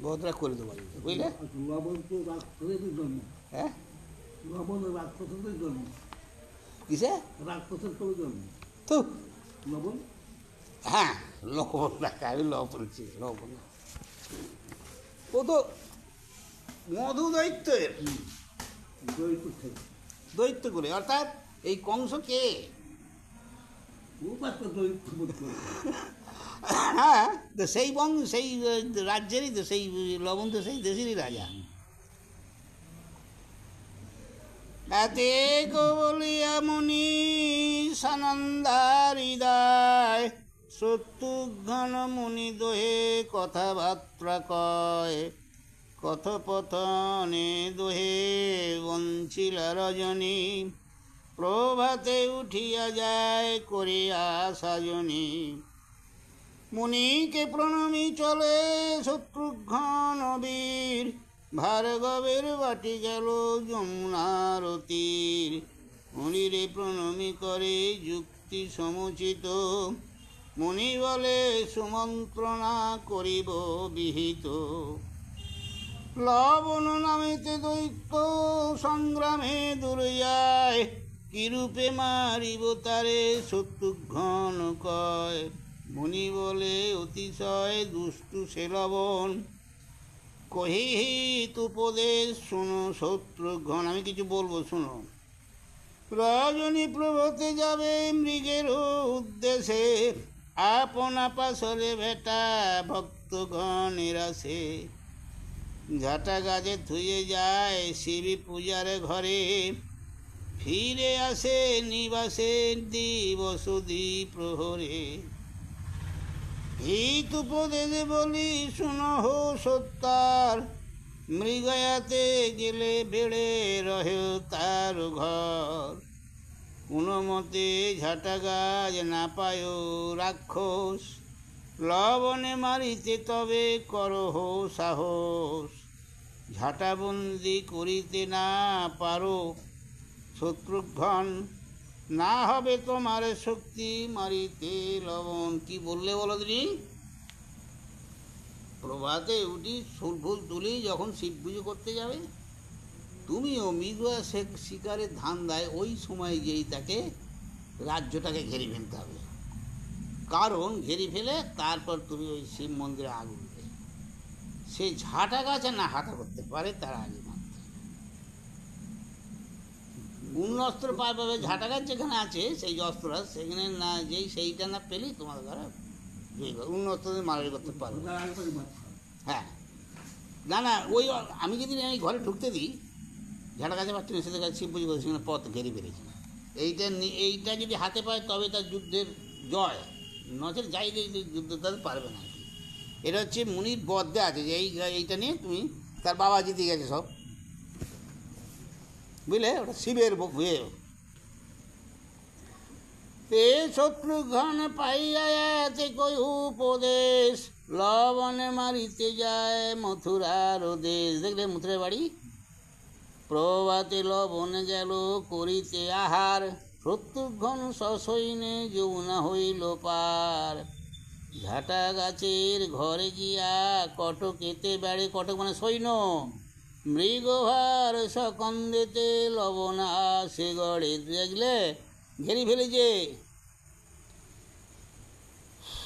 বধরা করে দেবো, বুঝলে? হ্যাঁ, কিসে তো লবণ, হ্যাঁ লবণ রাখা, আমি লবণ লবণ। ও তো মধু দৈত্যের দৈত্য করে, অর্থাৎ এই কংস কে? হ্যাঁ, তো সেই সেই রাজ্যেরই তো, সেই লবণ তো সেই দেশেরই রাজা। এতে বলিয়া মুনি সানন্দার হৃদয়, শত্রুঘ্ন মুনি দোহে কথাবার্তা কয়। কথোপথনে দোহে বঞ্চিলা রজনী, প্রভাতে উঠিয়া যায় করিয়া সাজনী। মুনিকে প্রণমী চলে শত্রুঘ্ন বীর, ভার্গবের বাটি গেল যমুনার তীর। মুনিরে প্রণমী করে যুক্তি সমুচিত, মুনি বলে সুমন্ত্রণা করিব বিহিত, লবণ নামিতে দৈত্য সংগ্রামে দুরিয়ায়, কিরূপে মারিব তারে শত্রুঘ্ন কয়। মুনি বলে অতিশয় দুষ্টু সে লবণ, কহিহিত উপদেশ শুনো শত্রুঘ্ন। আমি কিছু বলবো, শুনো। রজনী প্রভতে যাবে মৃগের উদ্দেশে, আপনা পাশরে ভেটা ভক্তগণের আসে। ঝাঁটা গাছে থুয়ে যায় শিবী পূজার ঘরে, ফিরে আসে নিবাসে দিবস প্রহরে। হিত উপদেশ বলি শুনহ সত্যার, মৃগয়াতে গেলে বেড়ে রহে তার ঘর। কোনো মতে ঝাঁটা গাছ না পায় রাক্ষস, লবণে মারিতে তবে করহ সাহস। ঝাঁটাবন্দি করিতে না পারো শত্রুঘ্ন, না হবে তোমার শক্তি মারিতে লবণ। কি বললে বলো দিদি? প্রভাতে উঠি ফুল তুলি যখন শিব পুজো করতে যাবে, তুমিও মৃগয়া শিকারের ধান দেয়, ওই সময় গিয়েই তাকে রাজ্যটাকে ঘেরে ফেলতে হবে। কারণ ঘেরে ফেলে তারপর তুমি ওই শিব মন্দিরে আগুন দেবে। সে ঝাঁটা গাছে না হাতা করতে পারে তার আগে মারতে। অন্য অস্ত্র পায় পাবে, ঝাঁটা গাছ যেখানে আছে সেই অস্ত্রটা সেখানে না, যেই সেইটা না পেলেই তোমার দ্বারা অন্য অস্ত্র মারামারি করতে পারবে। হ্যাঁ, না না, ওই আমি যদি আমি ঘরে ঢুকতে দিই, ঝাঁটা গাছে পাচ্ছি না, সেটা গাছ শিব পুজো করে সেখানে পথ ঘেরে বেড়েছে। এইটা যদি হাতে পায় তবে তার যুদ্ধের জয়, নচেত যাই যুদ্ধ তাদের পারবে না। এটা হচ্ছে মুনির বদ্ধে আছে যে এইটা নিয়ে তুমি, তার বাবা জিতে গেছে সব, বুঝলে, ওটা শিবের হয়ে। এ শত্রুঘ্ন পাইয়া এতে কই উপদেশ, লবণে মারিতে যায় মথুরার দেশ। দেখলে মথুরার বাড়ি। প্রভাতে লবণে গেল করিতে আহার, শত্রুঘ্ন সসৈন্যে যমুনা হইল পার। ঝাঁটা গাছের ঘরে গিয়া কটকেতে বেড়ে, কটক মানে সৈন্য, মৃগভার সকন্দেতে লবণ আসে গড়ে। দেখলে ঘেরি ফেলেছে।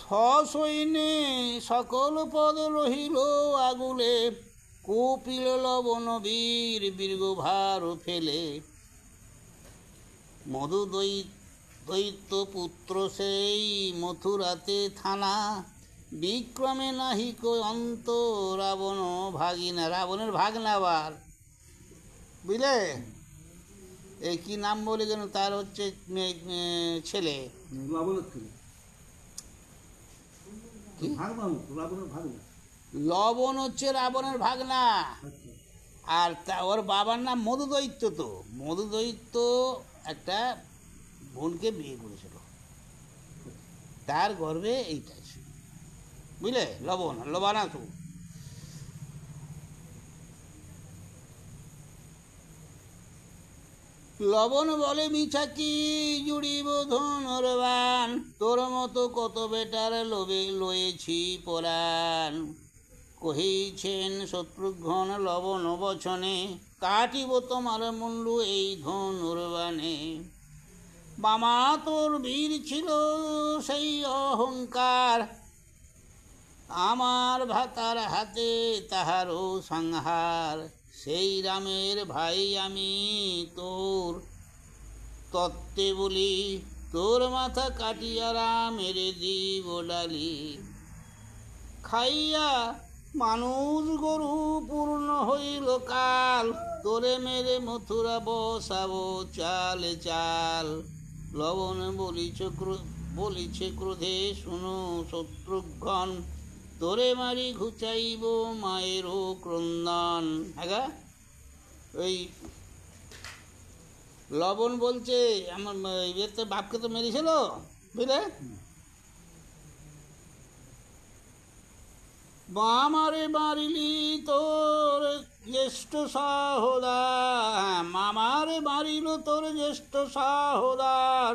সসৈন্যে সকল পদ রহিল আগুলে, কপিল লবণ বীর বীরভার ফেলে। মধু দৈত্য পুত্র সেই মথুরাতে থানা, বিক্রমে নাহিক অন্ত রাবণ ভাগিনা। রাবণের ভাগনা আবার, বুঝলে। এই কি নাম বলে যেন তার হচ্ছে ছেলে, লবণ হচ্ছে রাবণের ভাগনা। আর ওর বাবার নাম মধুদৈত্য। তো মধুদৈত্য একটা বোনকে বিয়ে করেছিল, তার গর্ভে এইটা, বুঝলে, লবণাসু। লবণ বলে মিছা কি জুড়িব ধনুর্বাণ, তোর মতো কত বেটার লোভে লয়েছি পরাণ। কহিছেন শত্রুঘ্ন লবণ বচনে, কাটিব তোমার মুন্ডু এই ধনুর্বাণে। বামা তোর বীর ছিল সেই অহংকার, আমার ভাতার হাতে তাহারও সংহার। সেই রামের ভাই আমি তোর তত্ত্বে বলি, তোর মাথা কাটিয়া রামের দিব ডালি। খাইয়া মানুষ গরু পূর্ণ হইল কাল, তোরে মেরে মথুরা বসাবো চালে চাল। লবণ বলিছে ক্রোধে শুনো শত্রুঘ্ন, তোরে মারি ঘুচাইব মায়েরও ক্রন্দন। হ্যাঁ, ওই লবণ বলছে আমার এর তো বাপকে তো মেরেছিল, বুঝলে। মামারে মারিলি তোর জ্যেষ্ঠ সহোদর, মামারে মারিল তোর জ্যেষ্ঠ সহোদর,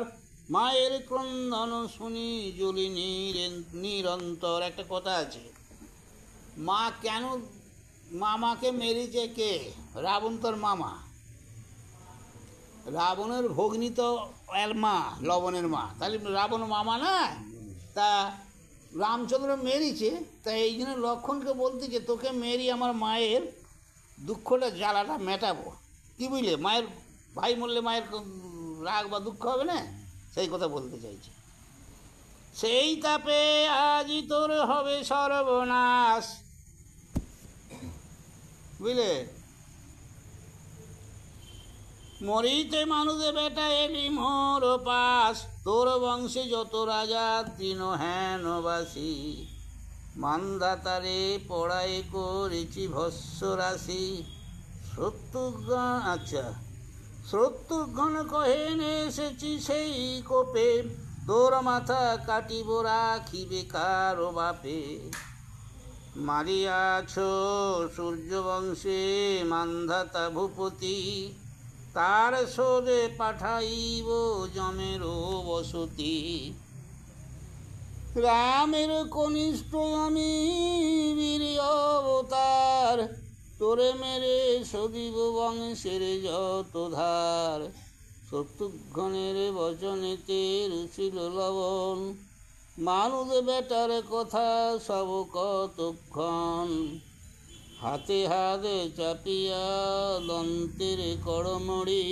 মায়ের ক্রন্দন শুনি জ্বলি নিরন্তর। একটা কথা আছে, মা কেন, মামাকে মেরেছে কে? রাবণ তোর মামা, রাবণের ভগ্নী তো এর মা, লবণের মা, তাহলে রাবণ মামা না? তা রামচন্দ্র মেরেছে, তাই এই জন্য লক্ষ্মণকে বলতেছে তোকে মেরি আমার মায়ের দুঃখটা জ্বালাটা মেটাবো। কি বুঝলে, মায়ের ভাই মরলে মায়ের রাগ বা দুঃখ হবে না, সেই কথা বলতে চাইছে। সেই তাপে আজই তোর হবে সর্বনাশ, বুঝলে? মরিতে মানুষে বেটা এলি মোর পাশ, তোর বংশে যত রাজা তৃণ হেনবাসী, মান্ধাতারে পড়াই করেছি ভস্য রাশি। শত্রুঘ্ন, আচ্ছা, শত্রুঘ্ন কহেন এসেছি সেই কোপে, তোর মাথা কাটিব রাখিবে কারো বাপে। মারিয়াছ সূর্যবংশে মান্ধাতা ভূপতি, তার শোধে পাঠাইব যমেরও বসতি। রামের কনিষ্ঠ আমি বীর অবতার, তোরে মেরে সদিব বংশের যত ধার। শত্রুঘ্নের বচনেতে রুচিল লবণ, মানুষ বেটার কথা সব কতক্ষণ। হাতে হাতে চাপিয়া দন্তের কড়মড়ি,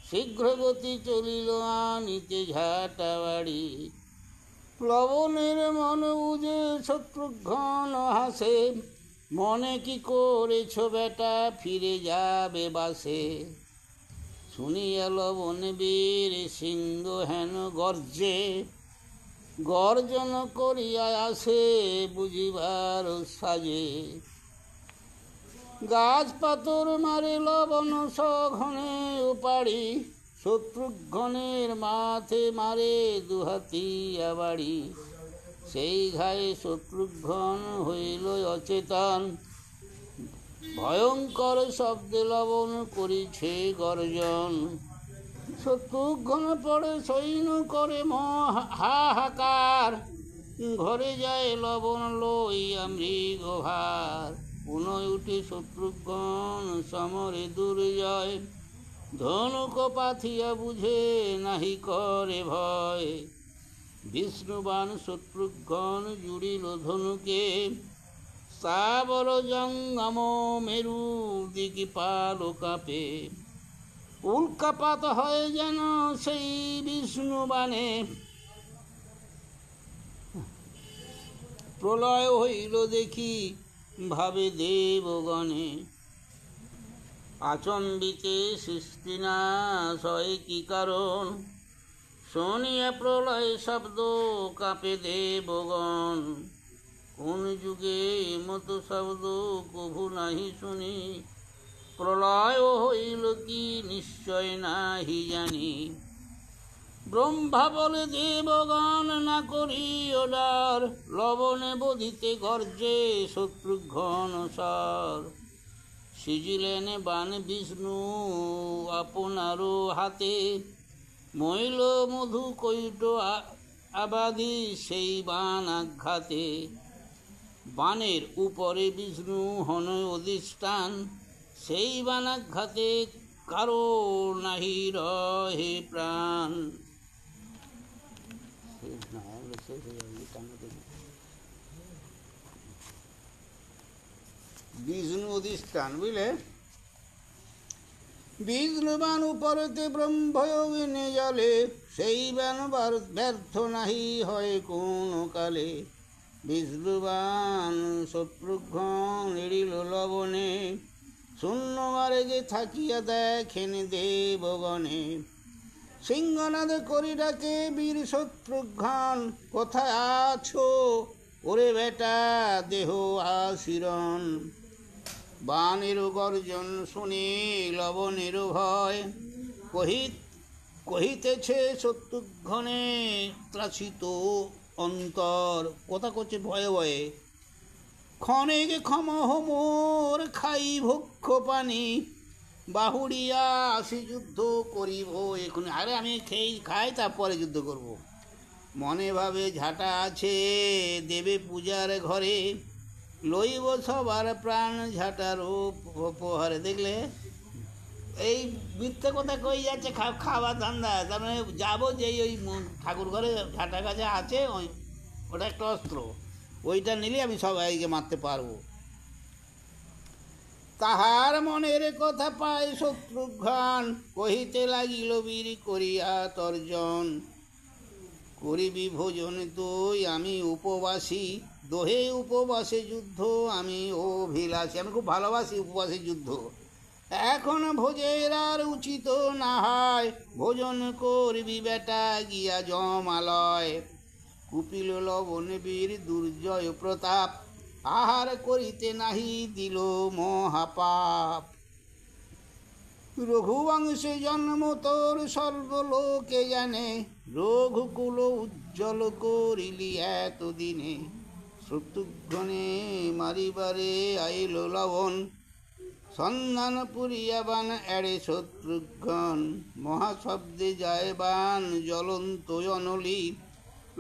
শীঘ্রগতি চলিল আনিতে ঝাঁটা বাড়ি। লবণের মন বুঝে শত্রুঘ্ন হাসে, মনে কি করেছ বেটা ফিরে যাবে বাসে। শুনিয়া লবণ বীর সিংহ হেন গর্জে, গর্জন করিয়া আসে বুঝিবার সাজে। গাছ পাথর মারে লবণ সঘনে উপাড়ি, শত্রুঘ্নের মাথে মারে দুহাতিয়া বাড়ি। সেই ঘায়ে শত্রুঘ্ন হইল অচেতন, ভয়ঙ্কর শব্দে লবণ করিছে গর্জন। শত্রুঘ্ন পড়ে সৈন্য করে হাহাকার, ঘরে যায় লবণ লইয়া মৃগভার। পুনঃ উঠে শত্রুঘ্ন সমরে দুর্জয়, ধনুক পাথিয়া বুঝে নাহি করে ভয়। বিষ্ণুবান শত্রুঘ্ন জুড়িল ধনুকে, সাবর জঙ্গম মেরু দিকে পালো কাঁপে। উল্কাপাত হয় যেন সেই বিষ্ণুবাণে, প্রলয় হইল দেখি ভাবে দেবগণে। আচম্বিতে সৃষ্টি নাশ হয় কি কারণ, শুনিয়া প্রলয় শব্দ কাঁপে দেবগণ। কোন যুগে মতো শব্দ কভু নাহি শুনি, প্রলয় হইল কি নিশ্চয় নাহি জানি। ব্রহ্মা বলে দেবগণ না করিও ডর, লবণে বধিতে গর্জে শত্রুঘ্ন সর। সিজিলেন বান বিষ্ণু আপনারও হাতে, মইল মধু কৈট আবাদি সেই বান আঘাতে। বানের উপরে বিষ্ণু হন অধিষ্ঠান, সেই বানাঘাতে কারো নাহি রহে প্রাণ। বিষ্ণু অধিষ্ঠান, বুঝলে? বিষ্ণু বান উপরেতে ব্রহ্ময়োগিনী জলে, সেই বান ব্যর্থ নাহি হয় কোন কালে। বিষ্ণুবান শত্রুঘ্ন নিড়িল লবণে, শূন্য মার্গে থাকিয়া দেখেন দেবগণে। সিংহনাদ করি ডাকে বীর শত্রুঘ্ন, কোথায় আছো ওরে বেটা দেহ আশিরণ। বানের গর্জন শুনি লবণের ভয়, কহিতেছে শত্রুঘ্নে ত্রাসিত অন্তর। কথা করছে ভয়ে ভয়ে, ক্ষণেক ক্ষম মোর খাই ভক্ষ পানি, বাহুড়িয়া আসি যুদ্ধ করিব এখন, আরে আমি খাই তারপরে যুদ্ধ করব। মনে ভাবে ঝাঁটা আছে দেবে পূজার ঘরে, লইব সবার প্রাণ ঝাঁটারও উপহারে। দেখলে এই মিথ্যে কথা কই যাচ্ছে, খাওয়ার ধান্দা। তার মানে যাবো যেই ওই ঠাকুর ঘরে ঝাঁটা গাছা আছে, ওটা একটা অস্ত্র, ওইটা নিলে আমি সবাইকে মারতে পারবো। তাহার মনের কথা পায় শত্রুঘ্ন, কহিতে লাগিল বীর করিয়া তর্জন। করিবি ভোজন তুই আমি উপবাসী, দোহে উপবাসে যুদ্ধ আমি অভিলাষী। আমি খুব ভালোবাসি উপবাসে যুদ্ধ। এখন ভোজের আর উচিত না হয়, ভোজন করবি বেটা গিয়া জমালয়। কুপিল লবণ বীর দুর্জয় প্রতাপ, আহার করিতে নাহি দিল মহাপাপ। রঘুবংশে জন্ম তোর সর্বলোকে জানে, রঘুকুল উজ্জ্বল করিলি এতদিনে। শত্রুঘ্নে মারিবারে আইল লবণ, সন্ধান পুরিয়া বান এড়ে শত্রুঘ্ন। মহাশব্দে যায় বান জ্বলন্ত অনলি,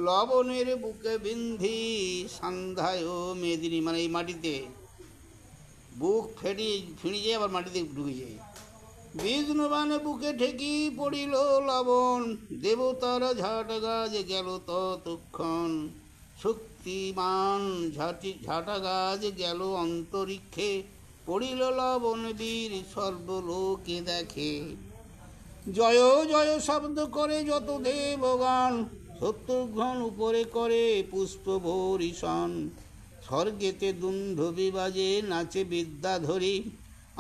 লবণের বুকে বিন্ধি সন্ধ্যায় মেদিনী। মানে এই মাটিতে বুক ফিরিয়ে আবার মাটিতে ঢুকে যায়। বিষ্ণুবান বুকে ঠেকি পড়িল লবণ, দেবতার ঝাঁট গাছ গেল ততক্ষণ। শক্তিমান ঝাঁটা গাছ গেল অন্তরিক্ষে, পড়িল লবণ বীর সর্বলোকে দেখে। জয় জয় শব্দ করে যত দেবগণ, শত্রুঘ্ন উপরে করে পুষ্প বরিশন। স্বর্গেতে দুন্ধবি বাজে নাচে বিদ্যাধরী,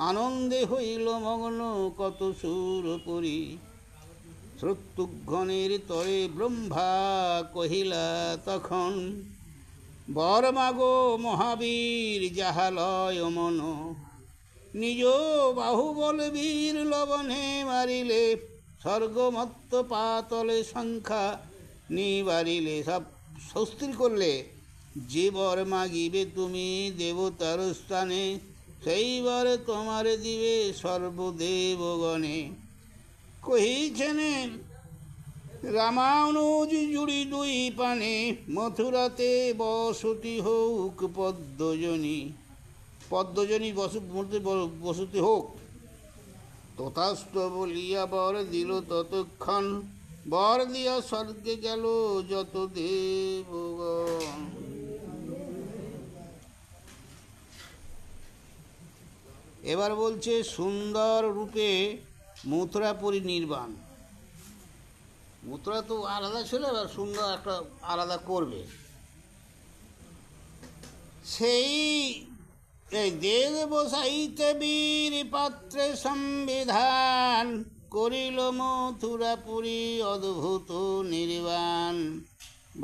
আনন্দে হইল মগ্ন কত সুরপুরী। শত্রুঘ্নের তরে ব্রহ্মা কহিলা তখন, বর মাগো মহাবীর যাহালয় মন। নিজ বাহুবল বীর লবণে মারিলে, স্বর্গমত্ত পাতলে সংখ্যা নিবারিলে। সব স্বস্তির করলে, যে বর মাগিবে তুমি দেবতার স্থানে, সেইবার তোমার দিবে সর্বদেবগণে। কহিছেনে রামানুজ জুড়ি দুই পানে, মথুরাতে বসতি হোক পদ্মজনী। পদ্মজনী বসতি হোক। তথাস্থ বলিয়া বর দিল ততক্ষণ, বর দিয়া স্বর্গে গেল যত দেবগণ। এবার বলছে সুন্দর রূপে মথুরাপুরী নির্বাণ। মথুরা তো আলাদা ছিল, এবার সুন্দর একটা আলাদা করবে। সেই দেব বসাইতে বীর পাত্রে সংবিধান, করিল মথুরাপুরী অদ্ভুত নির্বাণ।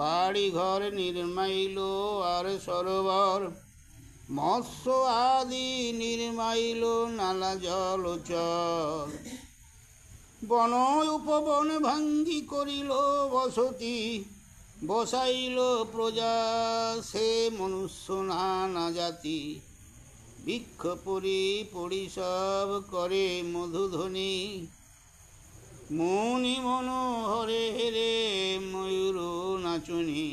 বাড়ি ঘর নির্মাইল আর সরোবর, মৎস্য আদি নির্মাইল নালা জলচর। বন উপবন ভাঙ্গি করিল বসতি, বসাইল প্রজা সে মনুষ্য নানা জাতি। বৃক্ষ পরিসব করে মধুধ্বনি, মনি মনোহরে হেরে ময়ূর নাচুনি।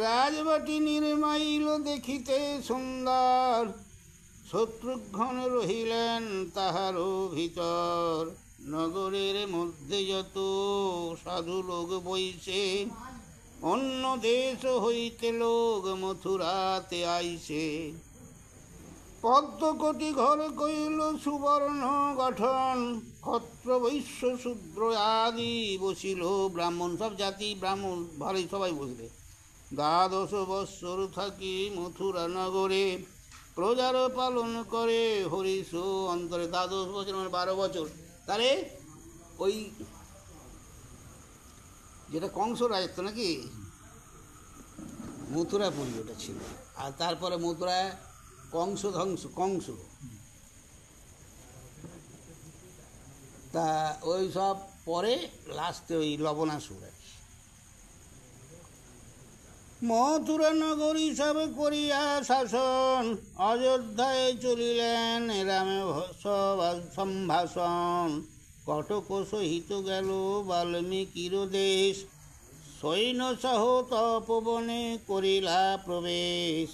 রাজবাটি নির্মাইল দেখিতে সুন্দর, শত্রুঘ্ন রহিলেন তাহারও ভিতর। নগরের মধ্যে যত সাধু লোক বইছে, অন্য দেশ হইতে লোক মথুরাতে আইছে। পদ্মকোটি ঘর কইল সুবর্ণ গঠন, ক্ষত্র বৈশ্য শূদ্র আদি বসিল ব্রাহ্মণ। সব জাতি ব্রাহ্মণ ভালোই সবাই বসলে। 12 বৎসর থাকি মথুরা নগরে, প্রজার পালন করে হরিষ অন্তরে। 12 বছর মানে 12 বছর। তাহলে ওই যেটা কংস রাজত্ব নাকি, মথুরাপুরী ওটা ছিল। আর তারপরে মথুরায় কংস। তা ওই সব পরে লাস্টে ওই লবণাসুর। মথুরা নগরী সব করিয়া শাসন, অযোধ্যায় চলিলেন রামে সব সম্ভাষণ। কটক সহিত গেল বাল্মীকির দেশ, সৈন্য সহ তপবনে করিলা প্রবেশ।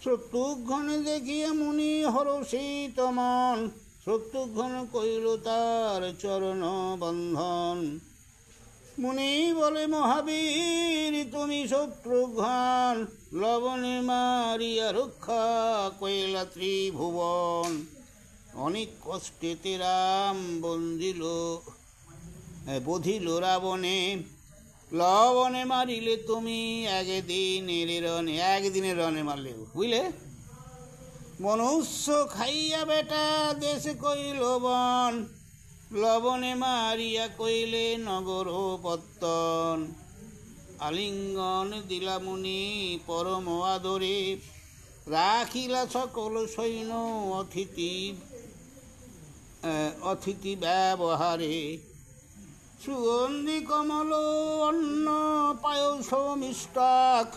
শত্রুঘ্ন দেখিয়া মুনি হরষিত মন, শত্রুঘ্ন কইল তার চরণ বন্ধন। মুনি বলে মহাবীর তুমি শত্রুঘ্ন, লবণে মারিয়া রক্ষা কইলা ত্রিভুবন। অনেক কষ্টেতে রাম বধিল রাবণে, লবণে মারিলে তুমি একদিনের রণে মারলে, বুঝলে। মনুষ্য খাইয়া বেটা দেশ কইল বন, লবণে মারিয়া কইলে নগর পত্তন। আলিঙ্গন দিলা মুনি পরম আদরে, রাখিলা সকল সৈন্য অতিথি ব্যবহারে। সুগন্ধি কমল অন্ন পায়স মিষ্টাক,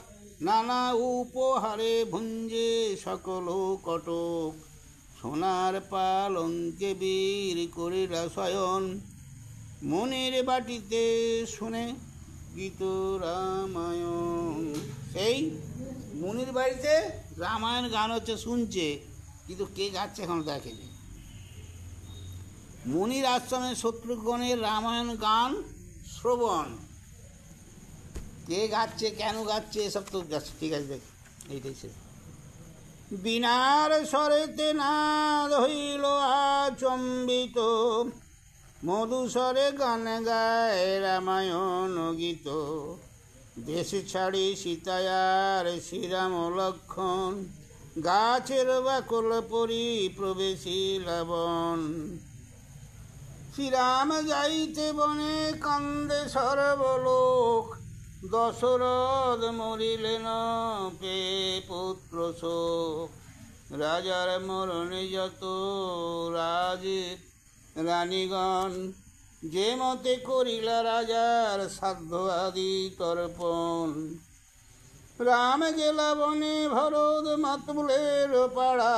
নানা উপহারে ভুঞ্জে সকল কটক। সোনার পালঙ্কে বীর করিলা শয়ন, মনের বাটিতে শুনে গীত রামায়ণ। সেই মুনির বাড়িতে রামায়ণ গান হচ্ছে, শুনছে, কিন্তু কে গাচ্ছে এখন দেখেনি। মুনির আশ্রমে শত্রুঘ্নের রামায়ণ গান শ্রবণ। কে গাচ্ছে, কেন গাচ্ছে, এসব তো গাচ্ছে, ঠিক আছে, দেখ এইটাই সে। বিনার স্বরেতে নাদ হইল আচম্বিত, মধুস্বরে গান গায় রামায়ণ গীত। দেশ ছাড়ি সীতায়ার শ্রীরাম লক্ষণ, গাছের বাকল পরি প্রবেশিলা বন। শ্রীরাম যাইতে বনে কান্দে সর্বলোক, দশরথ মরিলেন পে পুত্র শোক। রাজার মরণে যত রানীগণ, যে মতে করিলা রাজার সাধ্য আদি তর্পণ। রাম গেলা বনে ভরত মাতুলের পাড়া,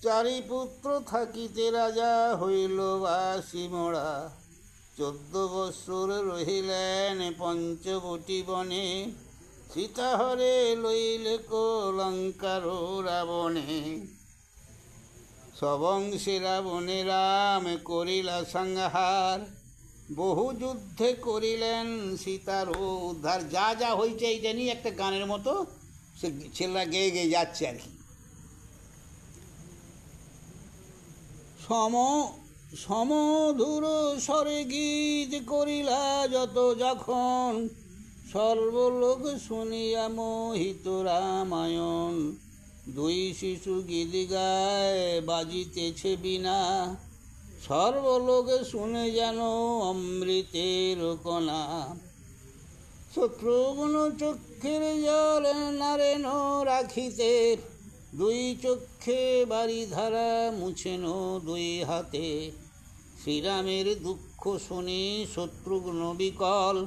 চারি পুত্র থাকিতে রাজা হইল বাসি মোড়া। 14 বৎসর রহিলেন পঞ্চবটী বনে, সীতাহরে লইলে লঙ্কার রাবণে। সবংশে রাবণে রাম করিলা সংহার, বহু যুদ্ধে করিলেন সীতার উদ্ধার। যা যা হয়েছে এইটা নিয়ে একটা গানের মতো সে ছেলেরা গেয়ে গেয়ে যাচ্ছে আর কি। সমধুর স্বরে গীত করিলা যত যখন, সর্বলোক শুনিয়া মোহিত রামায়ণ। 2 শিশু গীত গায় বাজিতেছে বিনা, সর্বলোকে শুনে যেন অমৃতের কণা। শত্রুঘ্ন চক্ষের জল নারেন রাখিতে, 2 চক্ষে বাড়ি ধারা মুছেন 2 হাতে। শ্রীরামের দুঃখ শুনি শত্রুঘ্ন বিকল,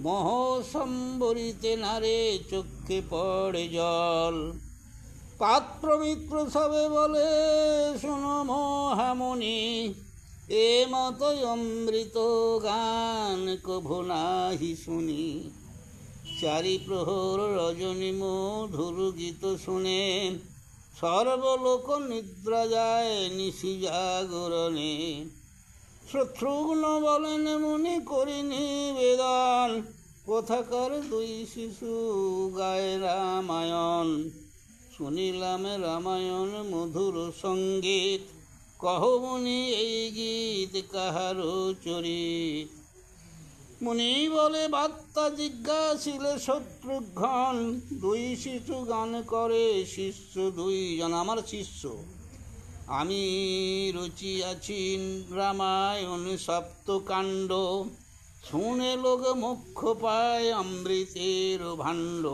মোহ সম্বরিতে নারে চক্ষে পড়ে জল। পাত্র মিত্র সবে বলে শোনো মহামুনি, এ মতই অমৃত গান কভু নাহি শুনি। চারি প্রহর রজনী মধুর গীত শুনে, সর্বলোক নিদ্রা যায় নিশি জাগরণে। শত্রুঘ্ন বলেন মুনি করি নিবেদন, কোথাকার 2 শিশু গায় রামায়ণ। শুনিলাম রামায়ণ মধুর সঙ্গীত, কহ মুনি এই গীত কাহার চরিত। মুনি বলে বার্তা জিজ্ঞাসিলে শত্রুঘ্ন, 2 শিশু গান করে শিষ্য 2 জন, আমার শিষ্য। আমি রচিয়াছি রামায়ণ সপ্তকাণ্ড, শুনে লোক মোক্ষ পায় অমৃতের ভাণ্ড।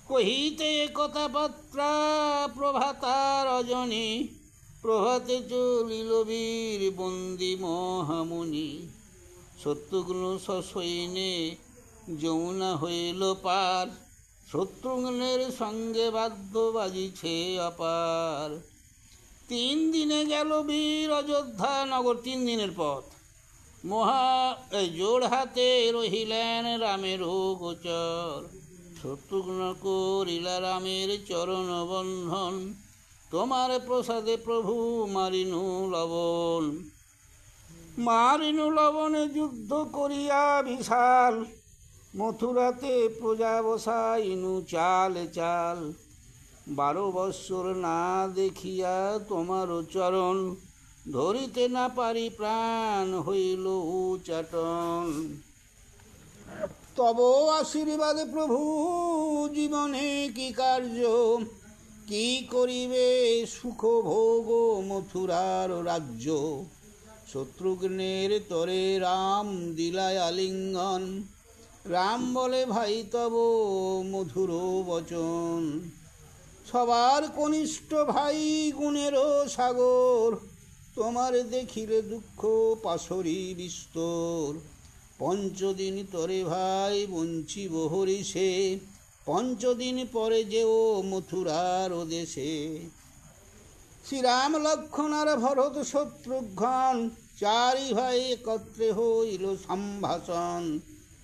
কহিতে কথাবার্তা প্রভাতা রজনী, প্রভাতে চলিল বীর বন্দী মহামুনি। শত্রুঘ্ন সসৈন্যে যমুনা হইল পার, শত্রুঘ্নের সঙ্গে বাদ্য বাজিছে অপার। 3 দিনে গেল বীর অযোধ্যা নগর, 3 দিনের পথ। জোড় হাতে রহিলেন রামের গোচর, শত্রুঘ্ন করিলা রামের চরণ বন্ধন, তোমার প্রসাদে প্রভু মারিনু লবণ। মারিনু লবণে যুদ্ধ করিয়া বিশাল, মথুরাতে প্রজা বসাইনু চাল চাল। 12 বৎসর না দেখিয়া তোমার চরণ, ধরিতে না পারি প্রাণ হইল উচাটন। তব আশীর্বাদে প্রভু জীবনে কি কার্য, কি করিবে সুখ ভোগ মথুরার রাজ্য। শত্রুঘ্নের তরে রাম দিলায় আলিঙ্গন, রাম বলে ভাই তব মধুর বচন। সবার কনিষ্ঠ ভাই গুণেরও সাগর, তোমার দেখিলে দুঃখ পাশরি বিস্তর। 5 দিন তরে ভাই বঞ্চিব হরিষে, 5 দিন পরে যেও মথুরার দেশে। শ্রীরাম লক্ষ্মণ আর ভরত শত্রুঘ্ন, 4 ভাই একত্রে হইল সম্ভাষণ।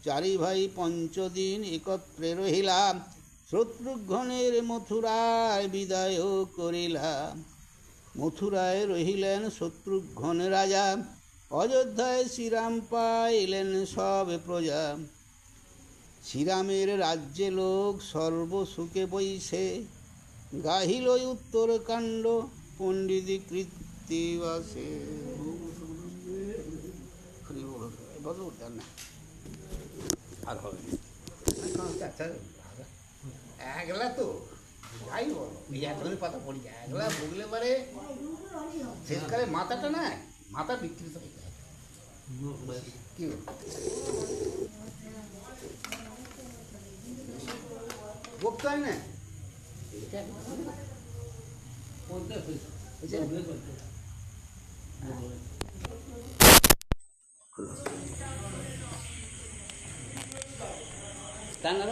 4 ভাই 5 দিন একত্রে রহিলাম, শত্রুঘ্নের মথুরায় বিদায় করিলাম। মথুরায় রহিলেন শত্রুঘ্ন রাজা, অযোধ্যায় শ্রীরাম পাইলেন সব প্রজা। শ্রীরামের রাজ্যে লোক সর্বসুখে বৈশে, গাহিল উত্তরকাণ্ড পণ্ডিত কৃত্তিবাসে। আর হবে একলা তো যাই বলো, এতগুলি পাতা পড়ি যায়, একলা ভুগলে পারে শেষকালে মাথাটা না, মাথা বিকৃত হয়ে যায়। কি বলতে হয় না, তা না